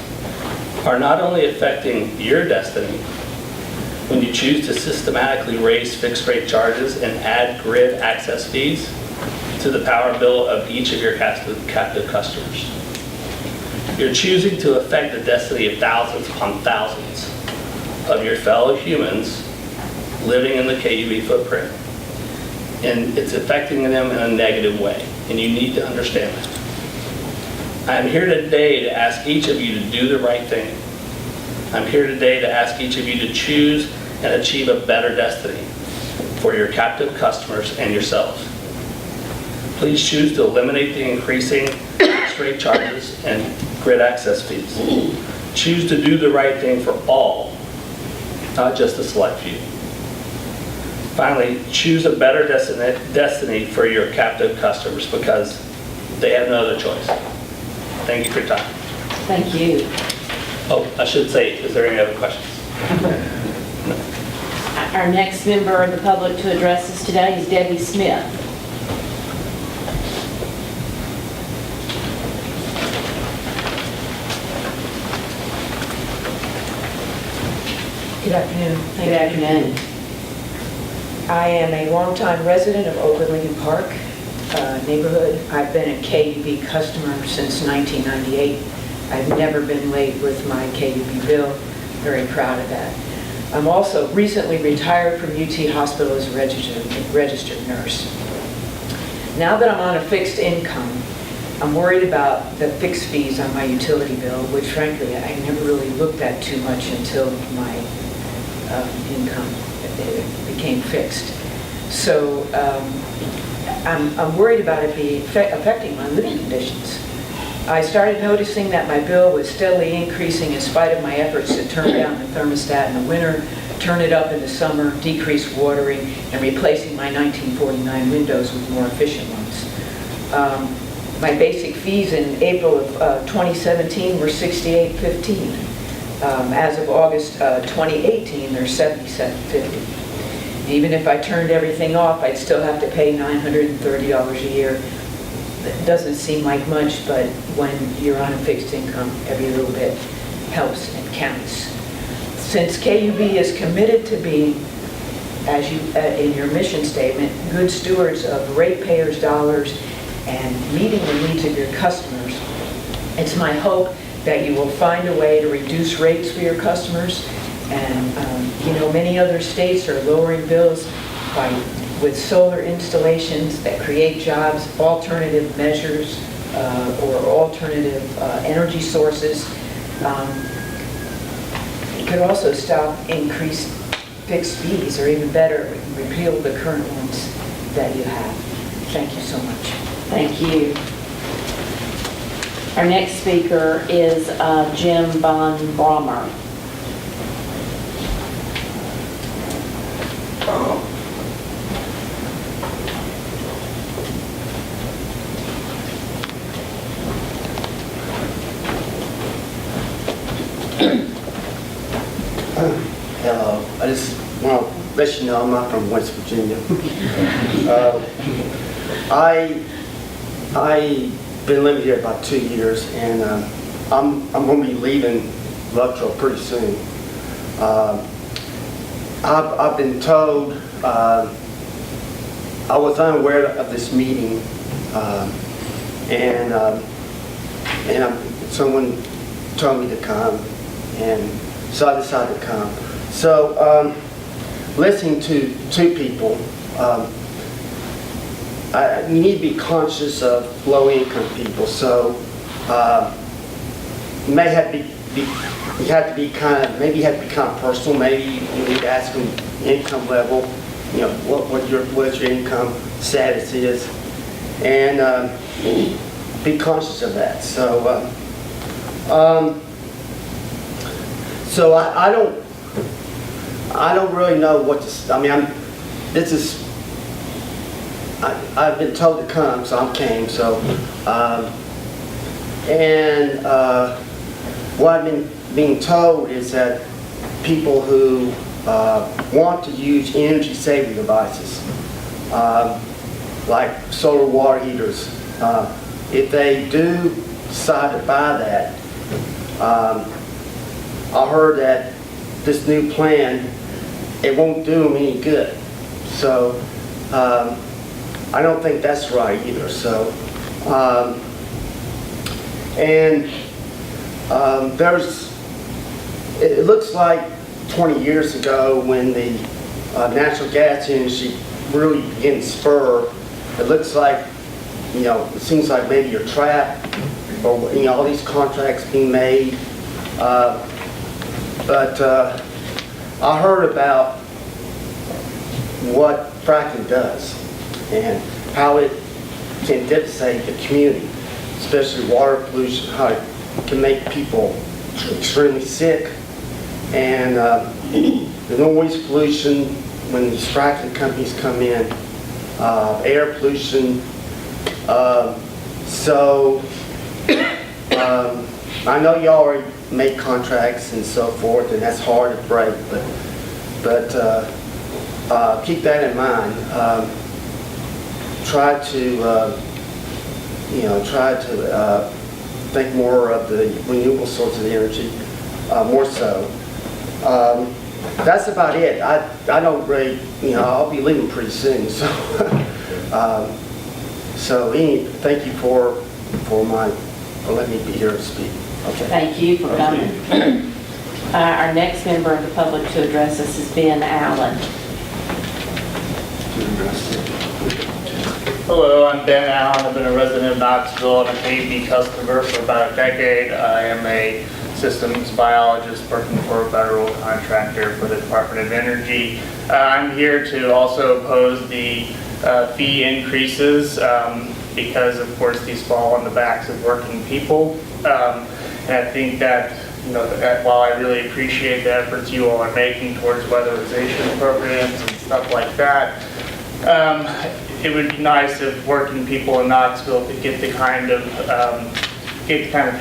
are not only affecting your destiny when you choose to systematically raise fixed rate charges and add grid access fees to the power bill of each of your captive customers. You're choosing to affect the destiny of thousands upon thousands of your fellow humans living in the KUB footprint. And it's affecting them in a negative way, and you need to understand that. I'm here today to ask each of you to do the right thing. I'm here today to ask each of you to choose and achieve a better destiny for your captive customers and yourselves. Please choose to eliminate the increasing fixed rate charges and grid access fees. Choose to do the right thing for all, not just a select few. Finally, choose a better destiny for your captive customers because they have no other choice. Thank you for your time. Thank you. Oh, I should say, is there any other questions? Our next member of the public to address us today is Debbie Smith. Good afternoon. Good afternoon. I am a longtime resident of Oakland Lincoln Park neighborhood. I've been a KUB customer since 1998. I've never been late with my KUB bill. Very proud of that. I'm also recently retired from UT Hospital as a registered nurse. Now that I'm on a fixed income, I'm worried about the fixed fees on my utility bill, which frankly I never really looked at too much until my income became fixed. So I'm worried about it affecting my living conditions. I started noticing that my bill was steadily increasing in spite of my efforts to turn down the thermostat in the winter, turn it up in the summer, decrease watering, and replacing my 1949 windows with more efficient ones. My basic fees in April of 2017 were $68.15. As of August 2018, they're $77.50. Even if I turned everything off, I'd still have to pay $930 a year. It doesn't seem like much, but when you're on a fixed income, every little bit helps and counts. Since KUB is committed to being, as you in your mission statement, good stewards of ratepayers' dollars and meeting the needs of your customers, it's my hope that you will find a way to reduce rates for your customers. And many other states are lowering bills with solar installations that create jobs, alternative measures, or alternative energy sources. It could also stop increased fixed fees, or even better, repeal the current ones that you have. Thank you so much. Thank you. Our next speaker is Jim Von Brommer. Hello. I just want to let you know I'm not from West Virginia. I've been living here about 2 years, and I'm going to be leaving Luttrell pretty soon. I've been told, I was unaware of this meeting, and someone told me to come, and so I decided to come. So, listening to two people, you need to be conscious of low-income people. So, you may have to be kind of personal. Maybe you need to ask them income level, what your income status is, and be conscious of that. So, So I don't really know what to, I mean, I've been told to come, so I came, so, what I've been being told is that people who want to use energy saving devices, like solar water heaters, if they do decide to buy that, I heard that this new plan, it won't do them any good. So I don't think that's right either. So, it looks like 20 years ago when the natural gas industry really began to spur, it looks like, it seems like maybe you're trapped, or, all these contracts being made. But I heard about what fracking does and how it can devastate the community, especially water pollution, how it can make people extremely sick, and the noise pollution when these fracking companies come in, air pollution. So I know you already make contracts and so forth, and that's hard to break, but keep that in mind. Try to think more of the renewable sources of energy, more so. That's about it. I don't really, I'll be leaving pretty soon, so thank you for letting me be here to speak. Okay. Thank you for coming. Our next member of the public to address us is Ben Allen. Hello, I'm Ben Allen. I've been a resident of Knoxville and a KUB customer for about a decade. I am a systems biologist working for a federal contractor for the Department of Energy. I'm here to also oppose the fee increases because, of course, these fall on the backs of working people. And I think that, that while I really appreciate the efforts you all are making towards weatherization programs and stuff like that, it would be nice if working people in Knoxville could get the kind of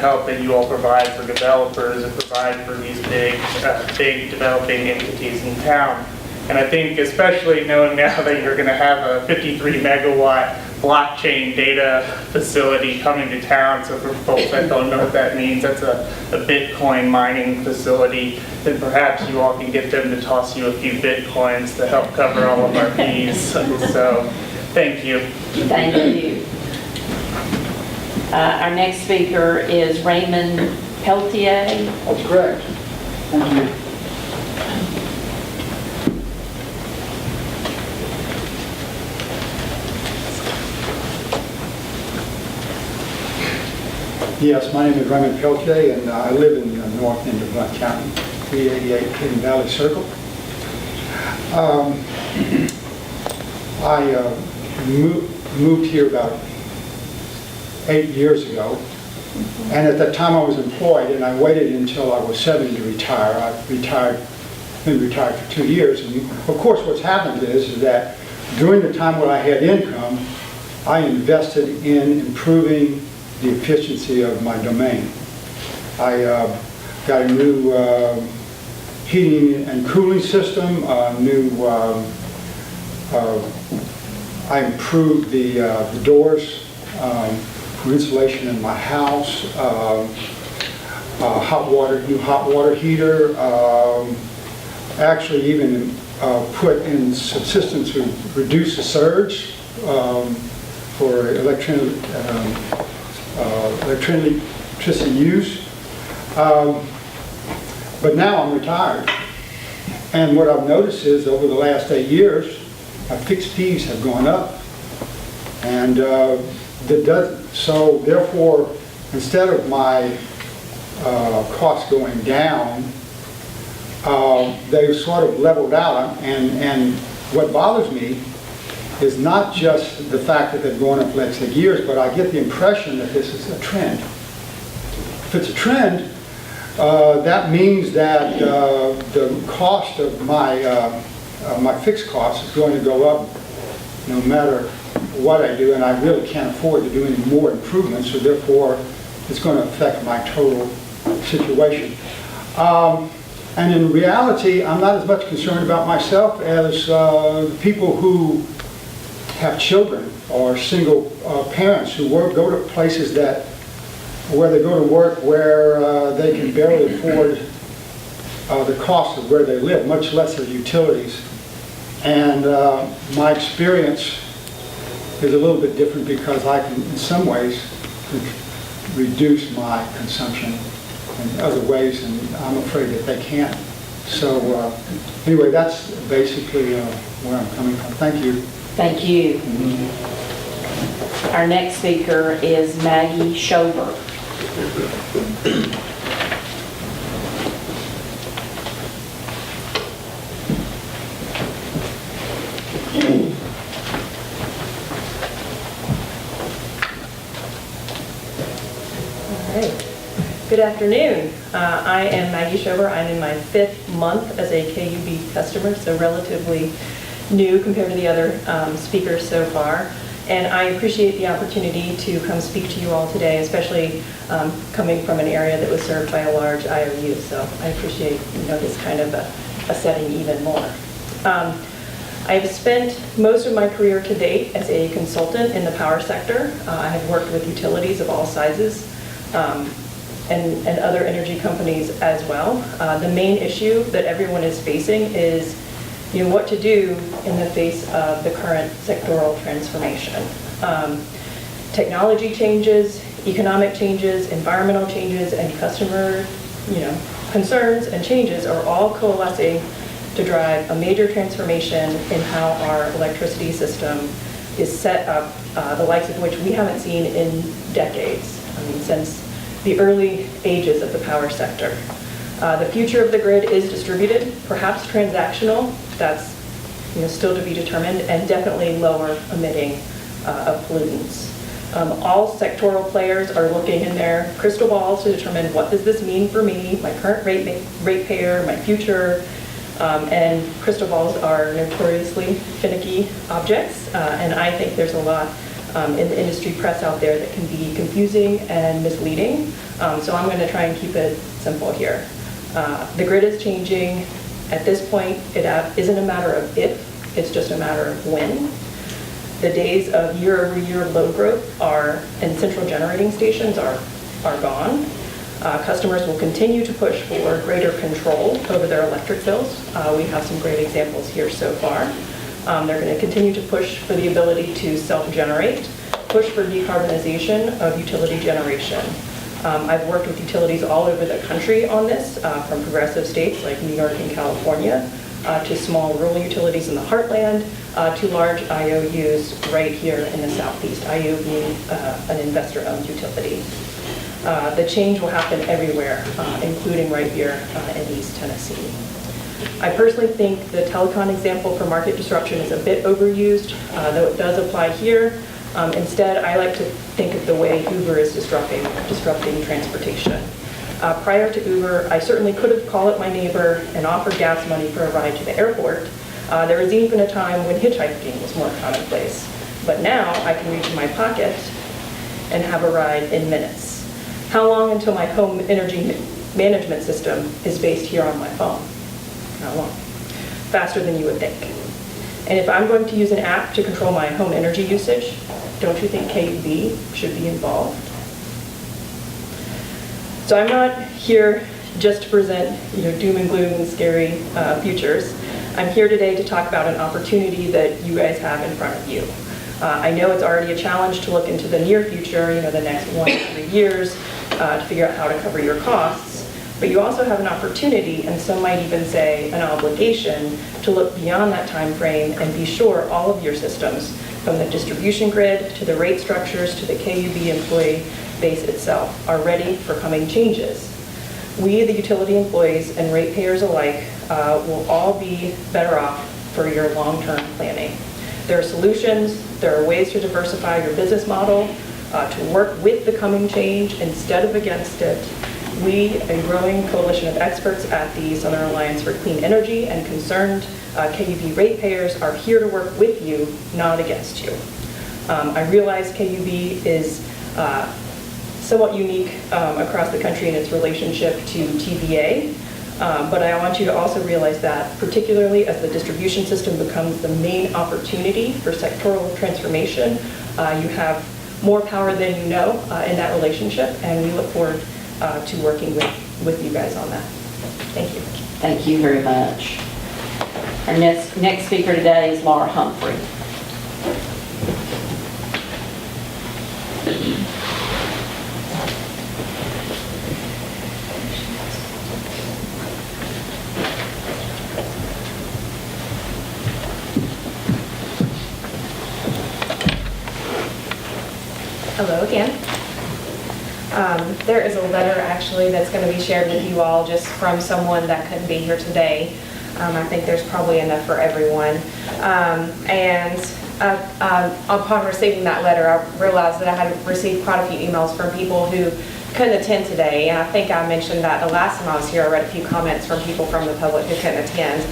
help that you all provide for developers and provide for these big developing entities in town. And I think, especially knowing now that you're going to have a 53 megawatt blockchain data facility coming to town, so for folks that don't know what that means, that's a Bitcoin mining facility, then perhaps you all can get them to toss you a few Bitcoins to help cover all of our fees. So, thank you. Thank you. Our next speaker is Raymond Peltier. That's correct. Thank you. Yes, my name is Raymond Peltier, and I live in the north end of Blount County, 388 Hidden Valley Circle. I moved here about 8 years ago, and at that time I was employed, and I waited until I was 70 to retire. I've been retired for 2 years, and of course what's happened is that during the time when I had income, I invested in improving the efficiency of my domain. I got a new heating and cooling system, I improved the doors for insulation in my house, new hot water heater, actually even put in subsystems to reduce the surge for electricity use. But now I'm retired. And what I've noticed is over the last 8 years, my fixed fees have gone up. And so therefore, instead of my costs going down, they've sort of leveled out. And what bothers me is not just the fact that they've gone up for the last 8 years, but I get the impression that this is a trend. if it's a trend, that means that the cost of my fixed costs is going to go up no matter what I do, and I really can't afford to do any more improvements, so therefore it's going to affect my total situation. And in reality, I'm not as much concerned about myself as the people who have children or single parents who go to places where they go to work where they can barely afford the cost of where they live, much less their utilities. And my experience is a little bit different because I can, in some ways, reduce my consumption in other ways, and I'm afraid that they can't. So anyway, that's basically where I'm coming from. Thank you. Thank you. Our next speaker is Maggie Schober. Good afternoon. I am Maggie Schober. I'm in my 5th month as a KUB customer, so relatively new compared to the other speakers so far. And I appreciate the opportunity to come speak to you all today, especially coming from an area that was served by a large IOU. So I appreciate this kind of a setting even more. I have spent most of my career to date as a consultant in the power sector. I have worked with utilities of all sizes. And other energy companies as well. The main issue that everyone is facing is what to do in the face of the current sectoral transformation. Technology changes, economic changes, environmental changes, and customer concerns and changes are all coalescing to drive a major transformation in how our electricity system is set up, the likes of which we haven't seen in decades. Since the early ages of the power sector. The future of the grid is distributed, perhaps transactional, that's still to be determined, and definitely lower emitting of pollutants. All sectoral players are looking in their crystal balls to determine what does this mean for me, my current ratepayer, my future, and crystal balls are notoriously finicky objects, and I think there's a lot in the industry press out there that can be confusing and misleading. So I'm going to try and keep it simple here. The grid is changing. At this point, it isn't a matter of if, it's just a matter of when. The days of year-over-year load growth and central generating stations are gone. Customers will continue to push for greater control over their electric bills. We have some great examples here so far. They're going to continue to push for the ability to self-generate, push for decarbonization of utility generation. I've worked with utilities all over the country on this, from progressive states like New York and California, to small rural utilities in the heartland, to large IOUs right here in the southeast, IOU being an investor-owned utility. The change will happen everywhere, including right here in East Tennessee. I personally think the telecom example for market disruption is a bit overused, though it does apply here. Instead, I like to think of the way Uber is disrupting transportation. Prior to Uber, I certainly could have called up my neighbor and offered gas money for a ride to the airport. There was even a time when hitchhiking was more commonplace. But now I can reach in my pocket and have a ride in minutes. How long until my home energy management system is based here on my phone? Not long. Faster than you would think. And if I'm going to use an app to control my home energy usage, don't you think KUB should be involved? So I'm not here just to present doom and gloom and scary futures. I'm here today to talk about an opportunity that you guys have in front of you. I know it's already a challenge to look into the near future, the next 1 to 3 years, to figure out how to cover your costs. But you also have an opportunity, and some might even say an obligation, to look beyond that time frame and be sure all of your systems, from the distribution grid to the rate structures to the KUB employee base itself, are ready for coming changes. We, the utility employees and ratepayers alike, will all be better off for your long-term planning. There are solutions, there are ways to diversify your business model, to work with the coming change instead of against it, We, a growing coalition of experts at the Southern Alliance for Clean Energy and concerned KUB ratepayers, are here to work with you, not against you. I realize KUB is somewhat unique across the country in its relationship to TVA, but I want you to also realize that, particularly as the distribution system becomes the main opportunity for sectoral transformation, you have more power than you know in that relationship, and we look forward to working with you guys on that. Thank you. Thank you very much. Our next speaker today is Laura Humphrey. Hello again. There is a letter actually that's going to be shared with you all just from someone that couldn't be here today. I think there's probably enough for everyone. Upon receiving that letter, I realized that I had received quite a few emails from people who couldn't attend today. And I think I mentioned that the last time I was here, I read a few comments from people from the public who couldn't attend.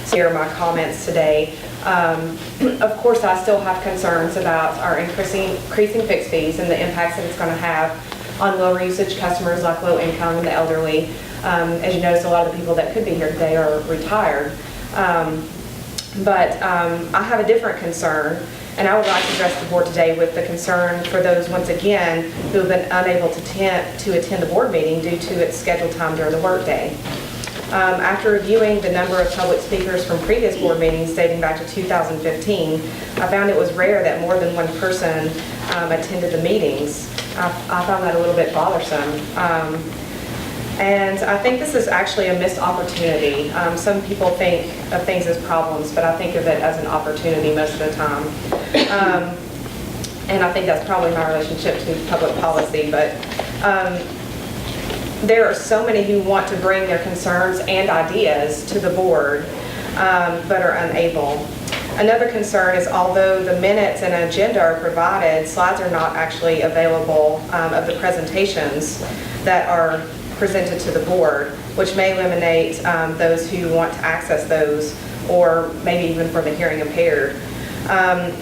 So here are my comments today. Of course, I still have concerns about our increasing fixed fees and the impacts that it's going to have on lower usage customers like low income and the elderly. As you notice, a lot of the people that could be here today are retired. But I have a different concern, and I would like to address the board today with the concern for those, once again, who have been unable to attend the board meeting due to its scheduled time during the workday. After reviewing the number of public speakers from previous board meetings dating back to 2015, I found it was rare that more than one person attended the meetings. I found that a little bit bothersome. And I think this is actually a missed opportunity. Some people think of things as problems, but I think of it as an opportunity most of the time. And I think that's probably my relationship to public policy, but there are so many who want to bring their concerns and ideas to the board, but are unable. Another concern is, although the minutes and agenda are provided, slides are not actually available of the presentations that are presented to the board, which may eliminate those who want to access those, or maybe even for the hearing impaired.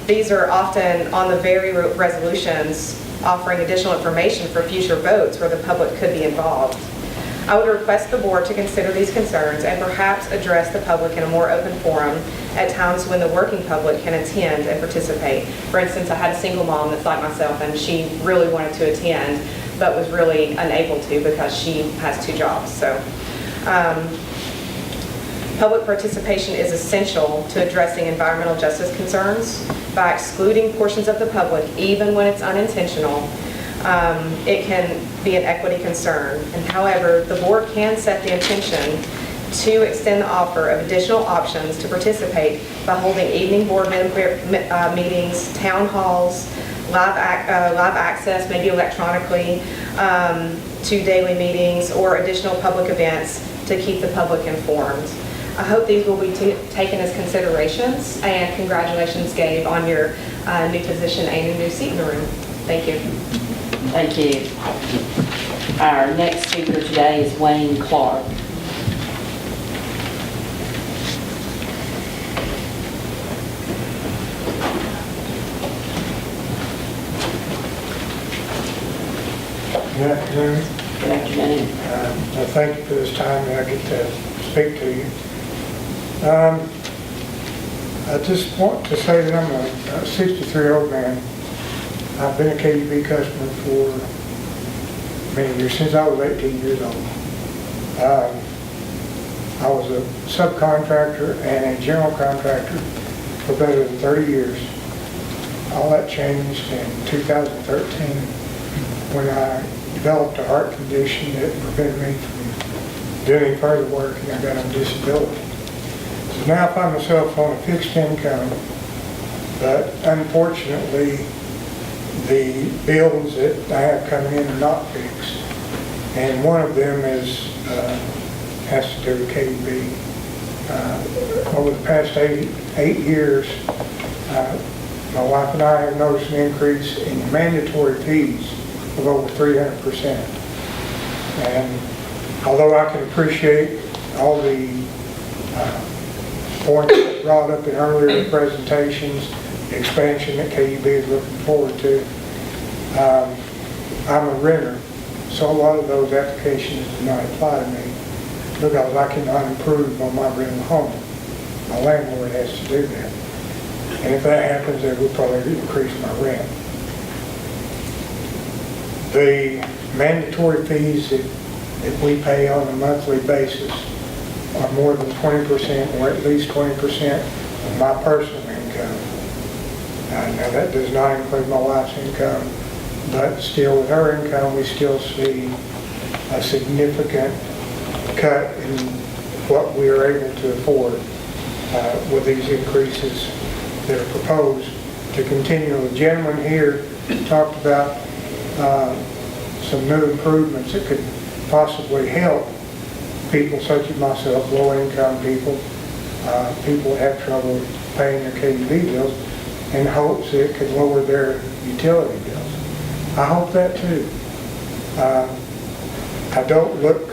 These are often on the very resolutions offering additional information for future votes where the public could be involved. I would request the board to consider these concerns and perhaps address the public in a more open forum at times when the working public can attend and participate. For instance, I had a single mom that's like myself, and she really wanted to attend but was really unable to because she has 2 jobs. So public participation is essential to addressing environmental justice concerns. By excluding portions of the public, even when it's unintentional, it can be an equity concern. And however, the board can set the intention to extend the offer of additional options to participate by holding evening board meetings, town halls, live access, maybe electronically, to daily meetings or additional public events to keep the public informed. I hope these will be taken as considerations, and congratulations, Gabe, on your new position and your new seat in the room. Thank you. Thank you. Our next speaker today is Wayne Clark. Good afternoon. Good afternoon. Thank you for this time that I get to speak to you. I just want to say that I'm a 63-year-old man. I've been a KUB customer for many years, since I was 18 years old. I was a subcontractor and a general contractor for better than 30 years. All that changed in 2013 when I developed a heart condition that prevented me from doing further work, and I got on disability. So now I find myself on a fixed income, but unfortunately the bills that I have coming in are not fixed. And one of them is has to do with KUB. Over the past eight years, my wife and I have noticed an increase in mandatory fees of over 300%. And although I can appreciate all the points brought up in earlier presentations, the expansion that KUB is looking forward to, I'm a renter, so a lot of those applications do not apply to me because I cannot improve on my rental home. My landlord has to do that. And if that happens, they will probably increase my rent. The mandatory fees that we pay on a monthly basis are more than 20% or at least 20% of my personal income. Now that does not include my wife's income, but still with her income, we still see a significant cut in what we are able to afford with these increases that are proposed to continue. The gentleman here talked about some new improvements that could possibly help people such as myself, low-income people, people that have trouble paying their KUB bills, in hopes that it could lower their utility bills. I hope that too. I don't look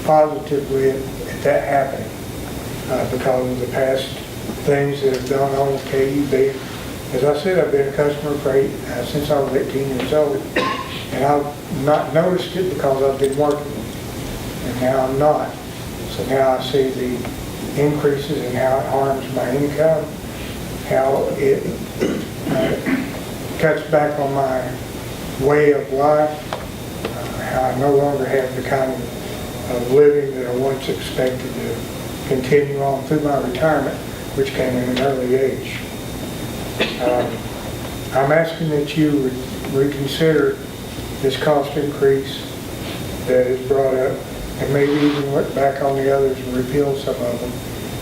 positively at that happening because of the past things that have gone on with KUB. As I said, I've been a customer since I was 18 years old, and I've not noticed it because I've been working, and now I'm not. So now I see the increases and how it harms my income, how it cuts back on my way of life, how I no longer have the kind of living that I once expected to continue on through my retirement, which came in an early age. I'm asking that you would reconsider this cost increase that is brought up, and maybe even look back on the others and repeal some of them,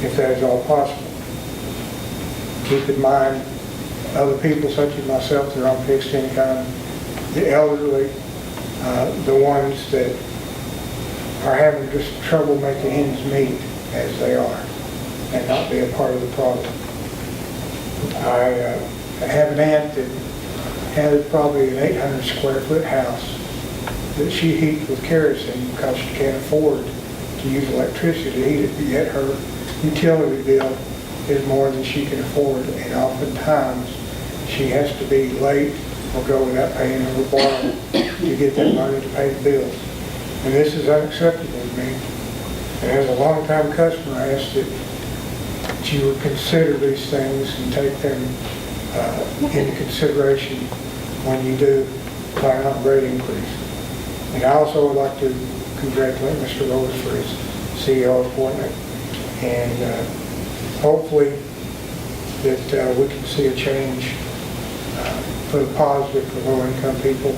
if that is all possible. Keep in mind other people such as myself that are on fixed income, the elderly, the ones that are having just trouble making ends meet as they are, and not be a part of the problem. I have an aunt that has probably an 800 square foot house that she heats with kerosene because she can't afford to use electricity to heat it, but yet her utility bill is more than she can afford, and oftentimes she has to be late or go without paying her borrow to get that money to pay the bills. And this is unacceptable to me. And as a long-time customer, I ask that you would consider these things and take them into consideration when you do plan on a rate increase. And I also would like to congratulate Mr. Rose for his CEO appointment, and hopefully that we can see a change for the positive for low-income people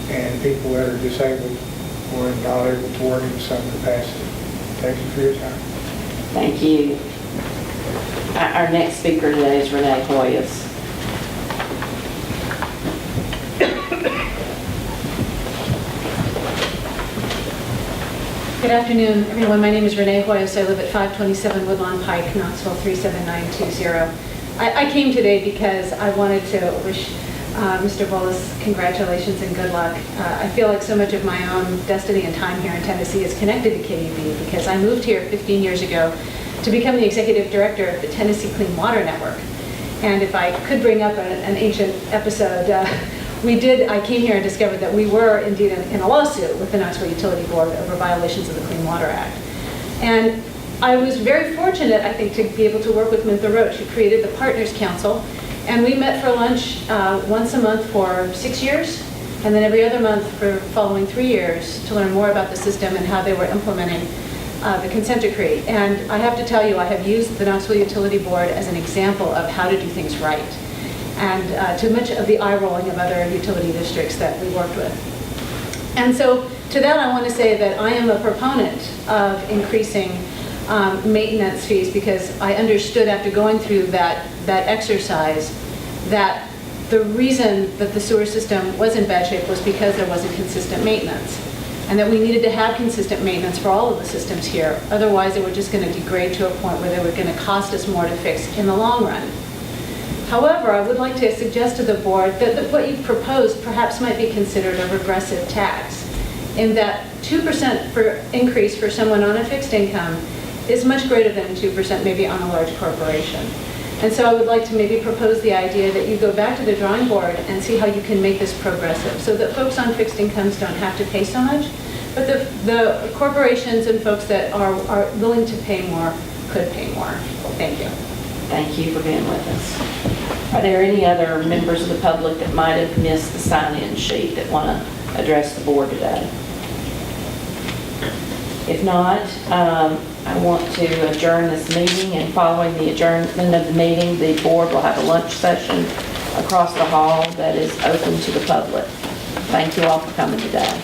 and people that are disabled or not able to work in some capacity. Thank you for your time. Thank you. Our next speaker today is Renee Hoyas. Good afternoon, everyone. My name is Renee Hoyas. I live at 527 Woodlawn Pike, Knoxville 37920. I came today because I wanted to wish Mr. Bullis congratulations and good luck. I feel like so much of my own destiny and time here in Tennessee is connected to KUB because I moved here 15 years ago to become the executive director of the Tennessee Clean Water Network. And if I could bring up an ancient episode, I came here and discovered that we were indeed in a lawsuit with the Knoxville Utility Board over violations of the Clean Water Act. And I was very fortunate, I think, to be able to work with Mintha Roach, who created the Partners Council. And we met for lunch once a month for 6 years, and then every other month for the following 3 years to learn more about the system and how they were implementing the consent decree. And I have to tell you, I have used the Knoxville Utility Board as an example of how to do things right, and too much of the eye rolling of other utility districts that we worked with. And so to that, I want to say that I am a proponent of increasing maintenance fees, because I understood after going through that exercise that the reason that the sewer system was in bad shape was because there wasn't consistent maintenance, and that we needed to have consistent maintenance for all of the systems here. Otherwise, they were just going to degrade to a point where they were going to cost us more to fix in the long run. However, I would like to suggest to the board that what you've proposed perhaps might be considered a regressive tax. in that 2% for increase for someone on a fixed income is much greater than 2% maybe on a large corporation. And so I would like to maybe propose the idea that you go back to the drawing board and see how you can make this progressive, so that folks on fixed incomes don't have to pay so much, but the corporations and folks that are willing to pay more could pay more. Thank you. Thank you for being with us. Are there any other members of the public that might have missed the sign-in sheet that want to address the board today? If not, I want to adjourn this meeting, and following the adjournment of the meeting, the board will have a lunch session across the hall that is open to the public. Thank you all for coming today.